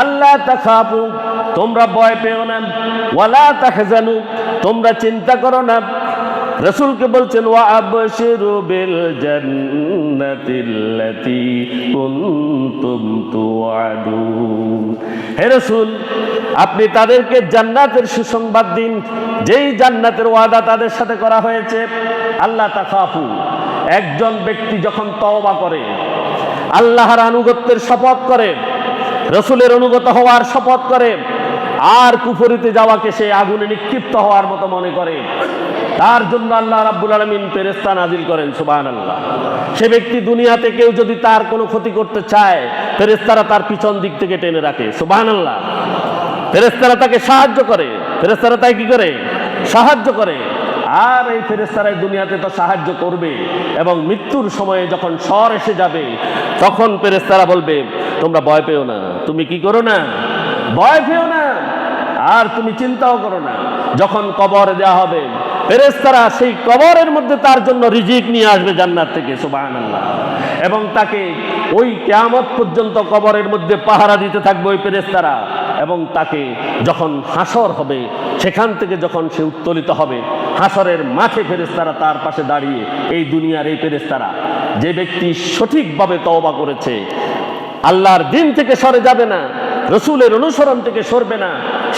আল্লাহ তাখাফু, তোমরা ভয় পেও না, ওয়ালা তাহজানু, তোমরা চিন্তা করো না। রাসূলকে বলছেন ওয়া আবশিরু বিল জান্নাতিল্লাতী কুনতুম তুআদুন। হে রাসূল, আপনি তাদেরকে জান্নাতের সুসংবাদ দিন, যেই জান্নাতের ওয়াদা তাদের সাথে করা হয়েছে। আল্লাহ তাখাফু, একজন ব্যক্তি যখন তওবা করে, আল্লাহর আনুগত্যের শপথ করে, রসুলের অনুগত হওয়ার শপথ করে, আর কুফরিতে যাওয়াকে সে আগুনে নিক্ষিপ্ত হওয়ার মতো মনে করে, তার জন্য আল্লাহ রাব্বুল আলামিন ফেরেশতা নাজিল করেন। সুবহানাল্লাহ। সে ব্যক্তি দুনিয়াতে কেউ যদি তার কোনো ক্ষতি করতে চায়, ফেরেশতারা তার পিছন দিক থেকে টেনে রাখে। সুবহানাল্লাহ। ফেরেশতারা তাকে সাহায্য করে, ফেরেশতারা তাই কি করে? সাহায্য করে। আর এই ফেরেশতারা দুনিয়াতে তো সাহায্য করবে, এবং মৃত্যুর সময়ে যখন স্বর এসে যাবে, তখন ফেরেশতারা বলবে, তোমরা ভয় পেও না। তুমি কি করো না? ভয় পেও না, আর তুমি চিন্তাও করো না। যখন কবর দেওয়া হবে, ফেরেশতারা সেই কবরের মধ্যে তার জন্য রিজিক নিয়ে আসবে জান্নাত থেকে। সুবহানাল্লাহ। এবং তাকে ওই কিয়ামত পর্যন্ত কবরের মধ্যে পাহারা দিতে থাকবে ওই ফেরেশতারা। এবং তাকে যখন হাসর হবে, সেখান থেকে যখন সে উত্তোলিত হবে, হাসরের মাঠে ফেরেশতারা তার পাশে দাঁড়িয়ে, এই দুনিয়ার এই ফেরেশতারা, যে ব্যক্তি সঠিকভাবে তওবা করেছে, আল্লাহর দিন থেকে সরে যাবে না, রসুলের অনুসরণ থেকে সরবে না,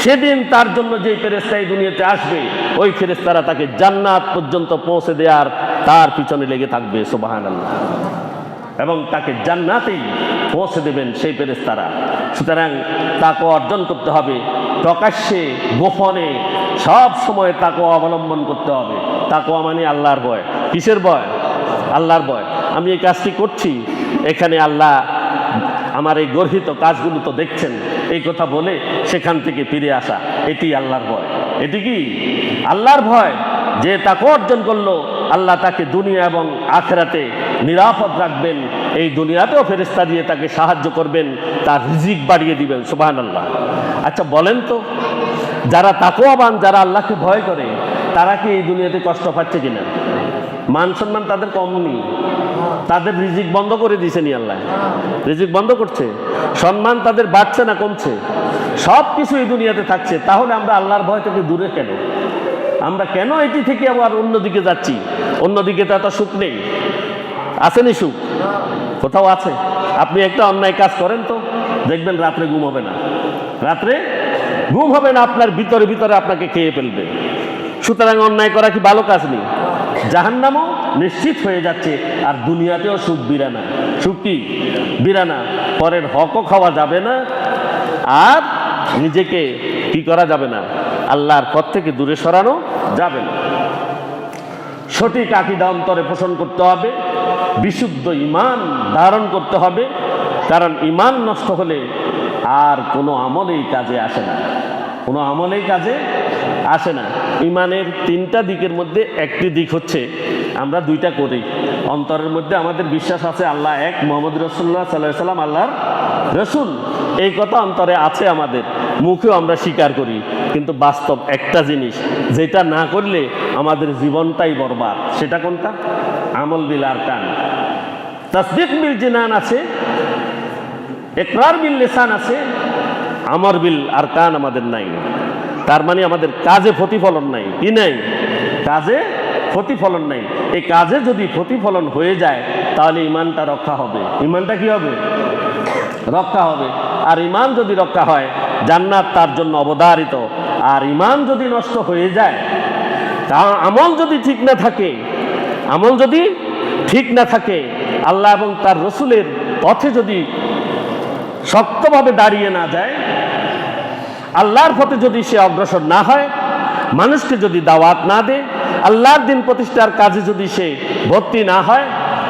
সেদিন তার জন্য যে ফেরেশতা এই দুনিয়াতে আসবে, ওই ফেরেশতারা তাকে জান্নাত পর্যন্ত পৌঁছে দেওয়ার তার পিছনে লেগে থাকবে। সুবহানাল্লাহ। এবং তাকে জান্নাতেই পৌঁছে দেবেন সেই ফেরেশতারা। সুতরাং তাকওয়া অর্জন করতে হবে, প্রকাশ্যে গোপনে সব সময় তাকওয়া অবলম্বন করতে হবে। তাকওয়া মানে আল্লাহর ভয়। কিসের ভয়? আল্লাহর ভয়। আমি এই কাজটি করছি, এখানে আল্লাহ আমার এই গর্হিত কাজগুলো তো দেখছেন, এই কথা বলে সেখান থেকে ফিরে আসা, এটি আল্লাহর ভয়। এটি কি আল্লাহর ভয়? যে তাকওয়া অর্জন করলো, আল্লাহ তাকে দুনিয়া এবং আখিরাতে নিরাপদ রাখবেন। এই দুনিয়াতেও ফেরেশতা দিয়ে তাকে সাহায্য করবেন, তার রিজিক বাড়িয়ে দিবেন। সুবহানাল্লাহ। আচ্ছা বলেন তো, যারা তাকওয়াবান, যারা আল্লাহকে ভয় করে, তারা কি এই দুনিয়াতে কষ্ট পাচ্ছে কিনা? মান সম্মান তাদের কম নেই? তাদের রিজিক বন্ধ করে দিয়েছেনি আল্লাহ? রিজিক বন্ধ করছে? সম্মান তাদের বাড়ছে না কমছে? সব কিছু এই দুনিয়াতে থাকছে। তাহলে আমরা আল্লাহর ভয় থেকে দূরে কেন? আমরা কেন এটি থেকে আবার অন্যদিকে যাচ্ছি? অন্যদিকে তো এত সুখ নেই। আসেনি সুখ? কোথাও আছে? আপনি একটা অন্যায় কাজ করেন তো, দেখবেন রাত্রে ঘুম হবে না। রাত্রে ঘুম হবে না, আপনার ভিতরে ভিতরে আপনাকে খেয়ে ফেলবে। সুতরাং অন্যায় করা কি ভালো কাজ নেই? জাহান্নামও নিশ্চিত হয়ে যাচ্ছে, আর দুনিয়াতেও সুখ বিরানা। সুখ কি বিরানা? পরের হকও খাওয়া যাবে না, আর নিজেকে কি করা যাবে না? আল্লাহর পথ থেকে দূরে সরানো যাবে না। সঠিক আকীদা অন্তরে পোষণ করতে হবে, বিশুদ্ধ ঈমান ধারণ করতে হবে। কারণ ঈমান নষ্ট হলে আর কোনো আমলেই কাজে আসে না, কোনো আমলেই কাজে আসে না। ঈমানের তিনটা দিকের মধ্যে একটি দিক হচ্ছে আমরা দুইটা করি। অন্তরের মধ্যে আমাদের বিশ্বাস আছে আল্লাহ এক, মুহাম্মদ রাসূলুল্লাহ সাল্লাল্লাহু আলাইহি ওয়াসাল্লাম আল্লাহর রসুল, এই কথা অন্তরে আছে আমাদের, মুখেও আমরা স্বীকার করি। কিন্তু বাস্তব একটা জিনিস, যেটা না করলে আমাদের জীবনটাই বরবাদ। সেটা কোনটা? আমল বিল আরকান। তাসদিক বিল জিনান আছে, ইকরার বিল লিসান আছে, আমর বিল আরকান আমাদের নাই। তার মানে আমাদের কাজে প্রতিফলন নাই। কি নাই? কাজে প্রতিফলন নাই। এই কাজে যদি প্রতিফলন হয়ে যায়, তাহলে ঈমানটা রক্ষা হবে। ঈমানটা কি হবে? রক্ষা হবে। আর ঈমান যদি রক্ষা হয়, জান্নাত তার জন্য অবধারিত। আর ঈমান যদি নষ্ট হয়ে যায়, তা আমল যদি ঠিক না থাকে, আমল যদি ঠিক না থাকে, আল্লাহ এবং তার রসুলের পথে যদি শক্তভাবে দাঁড়িয়ে না যায়, আল্লাহর পথে যদি সে অগ্রসর না হয়, মানুষকে যদি দাওয়াত না দেয়, আল্লাহর দিন প্রতিষ্ঠার কাজে যদি সে ভর্তি না হয়,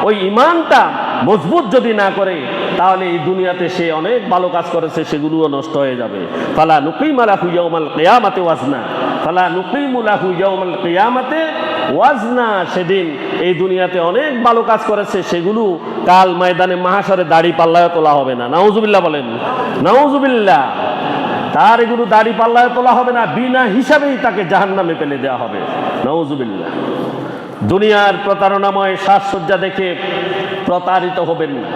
ওই ঈমানটা মজবুত যদি না করে, তাহলে এই দুনিয়াতে সে অনেক ভালো কাজ করেছে, সেগুলোও নষ্ট হয়ে যাবে। ফালা নুকিমু লাহু ইয়াউমাল কিয়ামাতি ওয়াজনা, ফালা নুকিমু লাহু ইয়াউমাল কিয়ামাতি ওয়াজনা। সেদিন এই দুনিয়াতে অনেক ভালো কাজ করেছে, সেগুলো কাল ময়দানে মাহশরে দাড়ি পাল্লায় তোলা হবে না। নাউজুবিল্লাহ বলেন, নাউজুবিল্লাহ। তার এগুলো দাড়ি পাল্লায় তোলা হবে না, বিনা হিসাবেই তাকে জাহান্নামে ফেলে দেওয়া হবে। নাউজুবিল্লাহ। দুনিয়ার প্রতারণাময় সাজসজ্জা দেখে প্রতারিত হবেন না।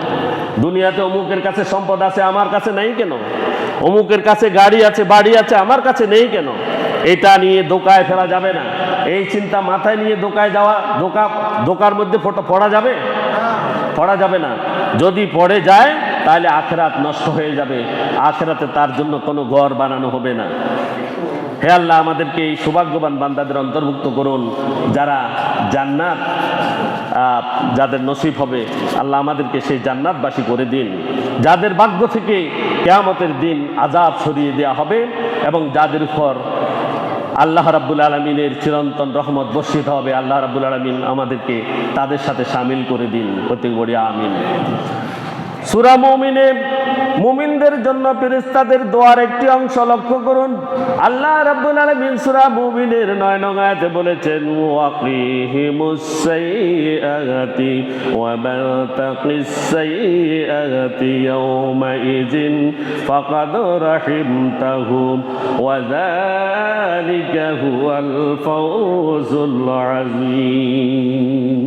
দুনিয়াতে অমুকের কাছে সম্পদ আছে, আমার কাছে নেই কেন? অমুকের কাছে গাড়ি আছে, বাড়ি আছে, আমার কাছে নেই কেন? এটা নিয়ে দোকায় ফেলা যাবে না। এই চিন্তা মাথায় নিয়ে দোকায় যাওয়া, দোকার মধ্যে পড়া যাবে? পড়া যাবে না। যদি পড়ে যায়, তাহলে আখিরাত নষ্ট হয়ে যাবে। আখিরাতে তার জন্য কোনো ঘর বানানো হবে না। হে আল্লাহ, আমাদেরকে এই সৌভাগ্যবান বান্দাদের অন্তর্ভুক্ত করুন যারা জান্নাত যাদের নসিব হবে। আল্লাহ আমাদেরকে সেই জান্নাতবাসী করে দিন, যাদের ভাগ্য থেকে কিয়ামতের দিন আযাব সরিয়ে দেওয়া হবে এবং যাদের উপর আল্লাহ রাব্বুল আলামিনের চিরন্তন রহমত বর্ষিত হবে। আল্লাহ রাব্বুল আলামিন আমাদেরকে তাদের সাথে শামিল করে দিন, প্রত্যেক বড়ি আমিন। সূরা মুমিনে মুমিনদের জন্য ফেরেশতাদের দোয়ার একটি অংশ লক্ষ্য করুন। আল্লাহ রাব্বুল আলামিন সূরা মুমিনের 9 নং আয়াতে বলেছেন, ওয়াকিহিমুস সাইয়্যাতি ওয়া মান তাকিস সাইয়্যাতি ইয়াওমা ইযিন ফাকাদ রাহিমতাহু ওয়া যালিকা হুয়াল ফাওজুল আযীম।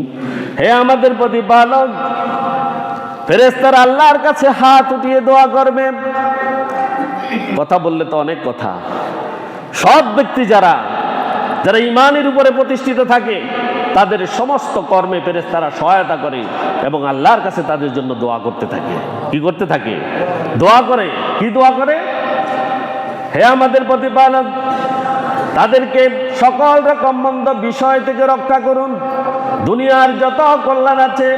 হে আমাদের প্রতিপালক, ফেরেশতারা আল্লাহর কাছে হাত উঠিয়ে দোয়া করবে। কথা বললে তো অনেক কথা। সৎ ব্যক্তি যারা ঈমানের উপরে প্রতিষ্ঠিত থাকে তাদের সমস্ত কর্মে ফেরেশতারা সহায়তা করে এবং আল্লাহর কাছে তাদের জন্য দোয়া করতে থাকে। কি করতে থাকে? দোয়া করে। কি দোয়া করে? হে আমাদের প্রতিপালক, তাদেরকে সকল রকম মন্দ বিষয় থেকে রক্ষা করুন। দুনিয়ার যত কল্যাণ আছে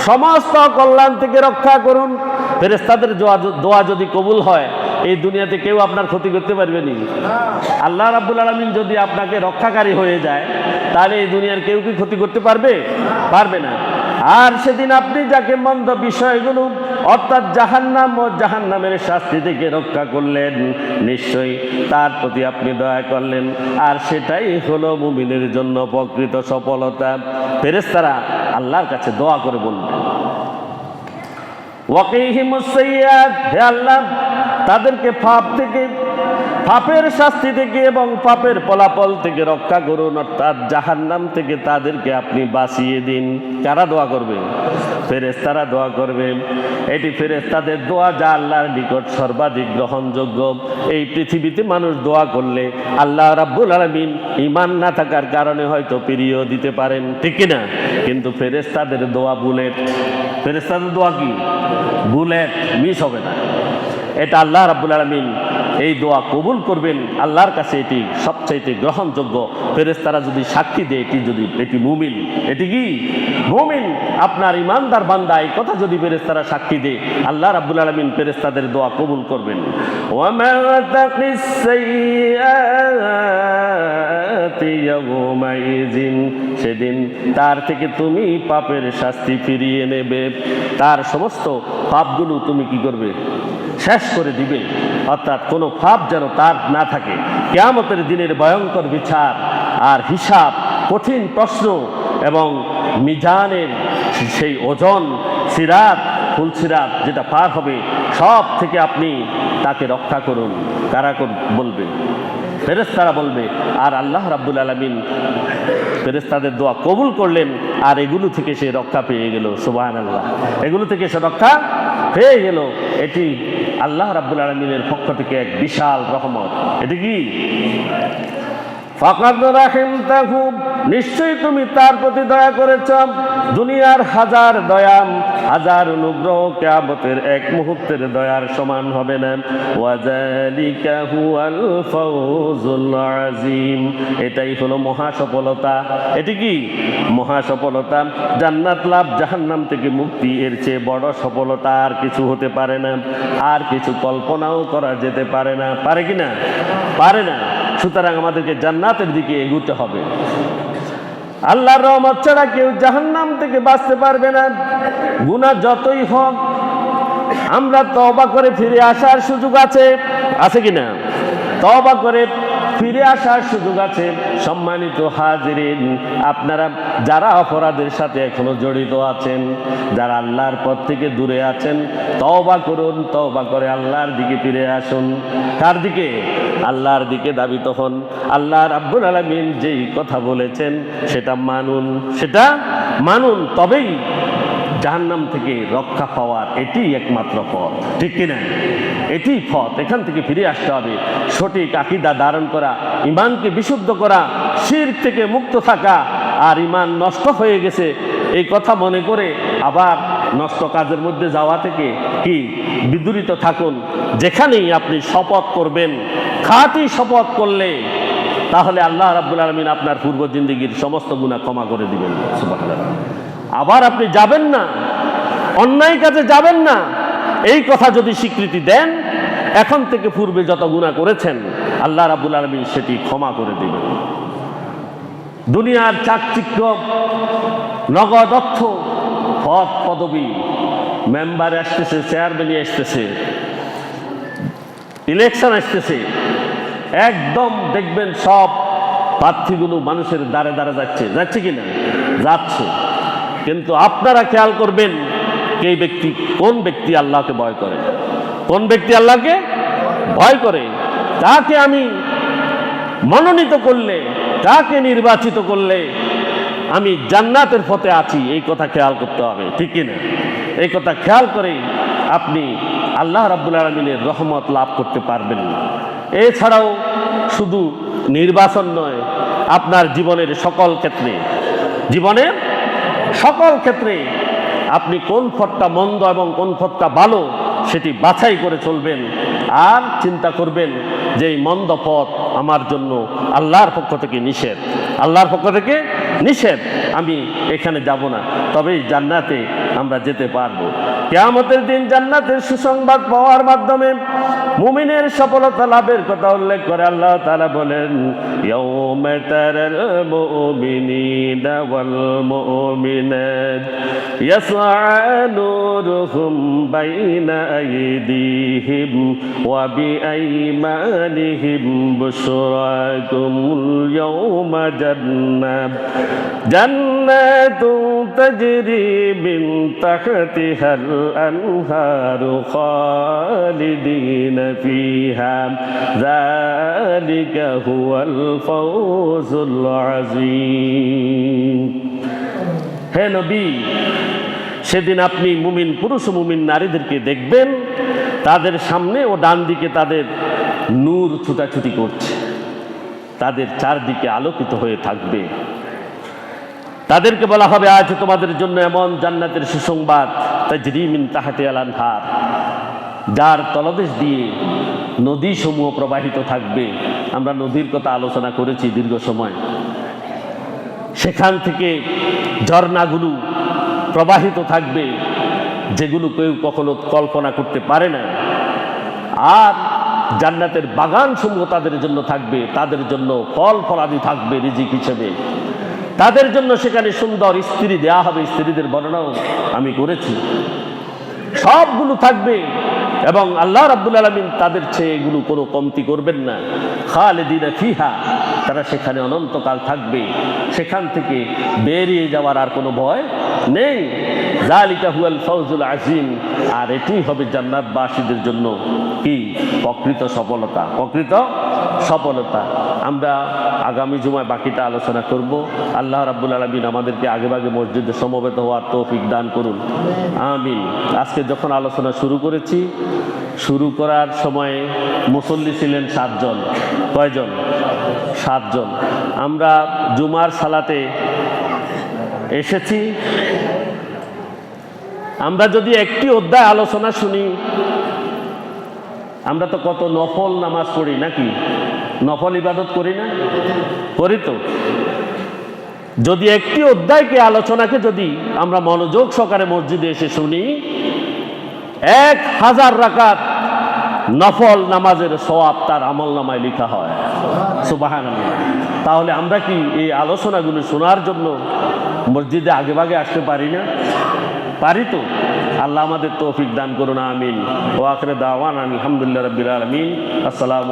সমস্ত কল্যাণ থেকে রক্ষা করুন। ফেরেশতাদের দোয়া যদি কবুল হয়, এই দুনিয়াতে কেউ আপনার ক্ষতি করতে পারবে না। আল্লাহ রাব্বুল আলামিন যদি আপনাকে রক্ষাকারী হয়ে যায়, তাহলে এই দুনিয়ার কেউ কি ক্ষতি করতে পারবে? পারবে না। আর সেদিন আপনি যাকে মন্দ বিষয়গুলো অর্থাৎ জাহান্নাম ও জাহান্নামের শাস্তি থেকে রক্ষা করলেন, নিশ্চয়ই তার প্রতি আপনি দয়া করলেন, আর সেটাই হলো মুমিনের জন্য প্রকৃত সফলতা। ফেরেশতারা আল্লাহর কাছে দোয়া করে বলবেন, ওয়াকিহিমুস সাইয়্যাত, হে আল্লাহ, তাদেরকে পাপের শাস্তি থেকে এবং পাপের ফলাফল থেকে রক্ষা করুন, অর্থাৎ জাহান্নাম থেকে তাদেরকে আপনি বাঁচিয়ে দিন। কারা দোয়া করবে? ফেরেশতারা দোয়া করবে। এটি ফেরেশতাদের দোয়া, যা আল্লাহর নিকট সর্বাধিক গ্রহণযোগ্য। এই পৃথিবীতে মানুষ দোয়া করলে আল্লাহ রাব্বুল আলামিন ঈমান না থাকার কারণে হয়তো ফিরিয়েও দিতে পারেন, ঠিক কিনা? কিন্তু ফেরেশতাদের দোয়া বুলেট। ফেরেশতাদের দোয়া কি? বুলেট, মিস হবে না। এটা আল্লাহ রাব্বুল আলামিন এই দোয়া কবুল করবেন। আল্লাহর কাছে এটি সবচাইতে গ্রহণযোগ্য। ফেরেশতারা যদি সাক্ষী দেয় এটি মুমিন, এটি কি মুমিন, আপনার ইমানদার বান্দা, এই কথা যদি ফেরেশতারা সাক্ষী দেয়, আল্লাহ রাব্বুল আলামিন ফেরেশতাদের দোয়া কবুল করবেন। ওয়া মা তাকিস সাইয়্যাতি ইয়াওমা ইযিন, সেদিন তার থেকে তুমি পাপের শাস্তি ফিরিয়ে নেবে। তার সমস্ত পাপগুলো তুমি কি করবে? শেষ করে দিবে, অর্থাৎ কোনো পাপ যেন তার না থাকে। কিয়ামতের দিনের ভয়ঙ্কর বিচার আর হিসাব, কঠিন প্রশ্ন এবং মিজানের সেই ওজন, সিরাত, ফুলসিরাত যেটা পার হবে, সব থেকে আপনি তাকে রক্ষা করুন। কারা বলবে? ফেরেশতারা বলবে। আর আল্লাহ রাব্বুল আলামিন ফেরেশতাদের দোয়া কবুল করলেন, আর এগুলো থেকে সে রক্ষা পেয়ে গেল। সুবহানাল্লাহ, এগুলো থেকে সে রক্ষা পেয়ে গেল। এটি আল্লাহ রাব্বুল আলামিনের পক্ষ থেকে এক বিশাল রহমত। এটি কি? ফাকাদ রাহিমতাহু, নিশ্চয়ই তুমি তার প্রতি দয়া করেছ। দুনিয়ার হাজার দয়া, হাজার অনুগ্রহ কিয়ামতের এক মুহূর্তের দয়ার সমান হবে না। ওয়া যালিকা হুয়াল ফাওজুল আযীম, এটাই হলো মহা সফলতা। এটি কি? মহা সফলতা। জান্নাত লাভ, জাহান্নাম থেকে মুক্তি, এর চেয়ে বড় সফলতা আর কিছু হতে পারে না, আর কিছু কল্পনাও করা যেতে পারে না। পারে কি না? পারে না। সুতরাং আমাদেরকে জান্নাতের দিকে এগুতে হবে। আল্লাহর রহমত ছাড়া কেউ জাহান্নাম থেকে বাঁচতে পারবে না। গুনাহ যতই হোক, আমরা তওবা করে ফিরে আসার সুযোগ আছে। আছে কিনা? তওবা করে ফিরে আসার সুযোগ আছে। সম্মানিত হাজিরিন, আপনারা যারা অপরাধের সাথে এখনো জড়িত আছেন, যারা আল্লাহর পথ থেকে দূরে আছেন, তওবা করুন। তওবা করে আল্লাহর দিকে ফিরে আসুন। কার দিকে? আল্লাহর দিকে ধাবিত হন। আল্লাহ রাব্বুল আলামিন যেই কথা বলেছেন সেটা মানুন, সেটা মানুন, তবেই জাহান্নাম থেকে রক্ষা পাওয়ার এটি একমাত্র পথ, ঠিক কিনা? এটি পথ। এখান থেকে ফিরে আসতে হবে। সঠিক আকীদা ধারণ করা, ঈমানকে বিশুদ্ধ করা, শিরক থেকে মুক্ত থাকা, আর ঈমান নষ্ট হয়ে গেছে এই কথা মনে করে আবার নষ্ট কাজের মধ্যে যাওয়া থেকে কি বিদূরিত থাকুন। যেখানেই আপনি শপথ করবেন, খাঁটি শপথ করলে তাহলে আল্লাহ রাব্বুল আলামিন আপনার পূর্ব জিন্দেগীর সমস্ত গুনাহ ক্ষমা করে দিবেন। সুবহানাল্লাহ। আবার আপনি যাবেন না, অন্যায় কাজে যাবেন না, এই কথা যদি স্বীকৃতি দেন, এখন থেকে পূর্বে যত গুনাহ করেছেন আল্লাহ রাব্বুল আলামিন সেটি ক্ষমা করে দিবেন। দুনিয়ার চাকচিক্য, নগদ অর্থ, পদ পদবী, মেম্বার আসতেছে, চেয়ারম্যানই আসতেছে, ইলেকশন আসতেছে, একদম দেখবেন সব প্রার্থীগুলো মানুষের দ্বারে দ্বারে যাচ্ছে কিনা? যাচ্ছে। কিন্তু আপনারা খেয়াল করবেন এই ব্যক্তি, কোন ব্যক্তি আল্লাহকে ভয় করে, কোন ব্যক্তি আল্লাহকে ভয় করে, তাকে আমি মনোনীত করলে, তাকে নির্বাচিত করলে আমি জান্নাতের পথে আছি, এই কথা খেয়াল করতে হবে, ঠিক কিনা? এই কথা খেয়াল করে আপনি আল্লাহ রাব্বুল আলামিনের রহমত লাভ করতে পারবেন না। এছাড়াও শুধু নির্বাচন নয়, আপনার জীবনের সকল ক্ষেত্রে, জীবনের সকল ক্ষেত্রে আপনি কোন পথটা মন্দ এবং কোন পথটা ভালো সেটি বাছাই করে চলবেন। আর চিন্তা করবেন যে এই মন্দ পথ আমার জন্য আল্লাহর পক্ষ থেকে নিষেধ, আল্লাহর পক্ষ থেকে নিষেধ, আমি এখানে যাব না, তবেই জান্নাতে আমরা যেতে পারবো। কিয়ামতের দিন জান্নাতের সুসংবাদ পাওয়ার মাধ্যমে মুমিনের সফলতা লাভের কথা উল্লেখ করে আল্লাহ তাআলা বলেন, ইয়াউমা তারাল মুমিনিনা ওয়াল মুমিনাত ইয়াসআ নূরুহুম বাইনা আইদিহিম ওয়া বিআইমানিহিম বুশরাকুমুল ইয়াউমা জান্নাতুন তাজরি মিন তাহতিহাল আনহারু খালিদিনা ফিহা যালিকা হুয়াল ফাওজুল আযীম। হে নবী, সেদিন আপনি মুমিন পুরুষ ও মুমিন নারীদেরকে দেখবেন, তাদের সামনে ও ডান দিকে তাদের নূর ছুটাছুটি করছে, তাদের চারদিকে আলোকিত হয়ে থাকবে। তাদেরকে বলা হবে, আজ তোমাদের জন্য এমন জান্নাতের সুসংবাদ, তাজরি মিন তাহতিহাল আনহার, যার তলদেশ দিয়ে নদী সমূহ প্রবাহিত থাকবে। আমরা নদীর কথা আলোচনা করেছি দীর্ঘ সময়। সেখান থেকে ঝর্ণাগুলো প্রবাহিত থাকবে, যেগুলো কেউ কখনো কল্পনা করতে পারে না। আর জান্নাতের বাগান সমূহ তাদের জন্য থাকবে, তাদের জন্য ফল ফলাদি থাকবে রিজিক হিসেবে। তাদের জন্য সেখানে সুন্দর স্ত্রী দেয়া হবে, স্ত্রীদের বর্ণনাও আমি করেছি। সবগুলো থাকবে এবং আল্লাহ রাব্বুল আলামিন তাদের চেয়ে এগুলো কোনো কমতি করবেন না। খালিদিনা ফিহা, তারা সেখানে অনন্তকাল থাকবে, সেখান থেকে বেরিয়ে যাওয়ার আর কোনো ভয় নেই। যালিকা হুয়াল ফাওজুল আযীম, আর এটি হবে জান্নাতবাসীদের জন্য কি প্রকৃত সফলতা, প্রকৃত সফলতা। আমরা আগামী জুমায় বাকিটা আলোচনা করব। আল্লাহ রাব্বুল আলামিন আমাদেরকে আগেভাগে মসজিদে সমবেত হওয়ার তৌফিক দান করুন, আমিন। আজকে যখন আলোচনা শুরু করেছি, শুরু করার সময়ে মুসল্লি ছিলেন 7 জন। কয়জন? 7 জন। আমরা জুমার সালাতে এসেছি। আমরা যদি একটি অধ্যায় আলোচনা শুনি, আমরা তো কত নফল নামাজ পড়ি নাকি, নফল ইবাদত করি না? করি তো। যদি একটি অধ্যায়কে আলোচনাকে যদি আমরা মনোযোগ সহকারে মসজিদে এসে শুনি, 1000 রাকাত নফল নামাজের সওয়াব তার আমল নামায় লেখা হয়। সুবহানাল্লাহ। তাহলে আমরা কি এই আলোচনাগুলো শোনার জন্য মসজিদে আগেভাগে আসতে পারি না? পারি তো। আল্লাহ আমাদের তৌফিক দান করুন, আমিন। ওয়া আখিরু দাওয়ানা আলহামদুলিল্লাহি রাব্বিল আলামিন। আসসালামু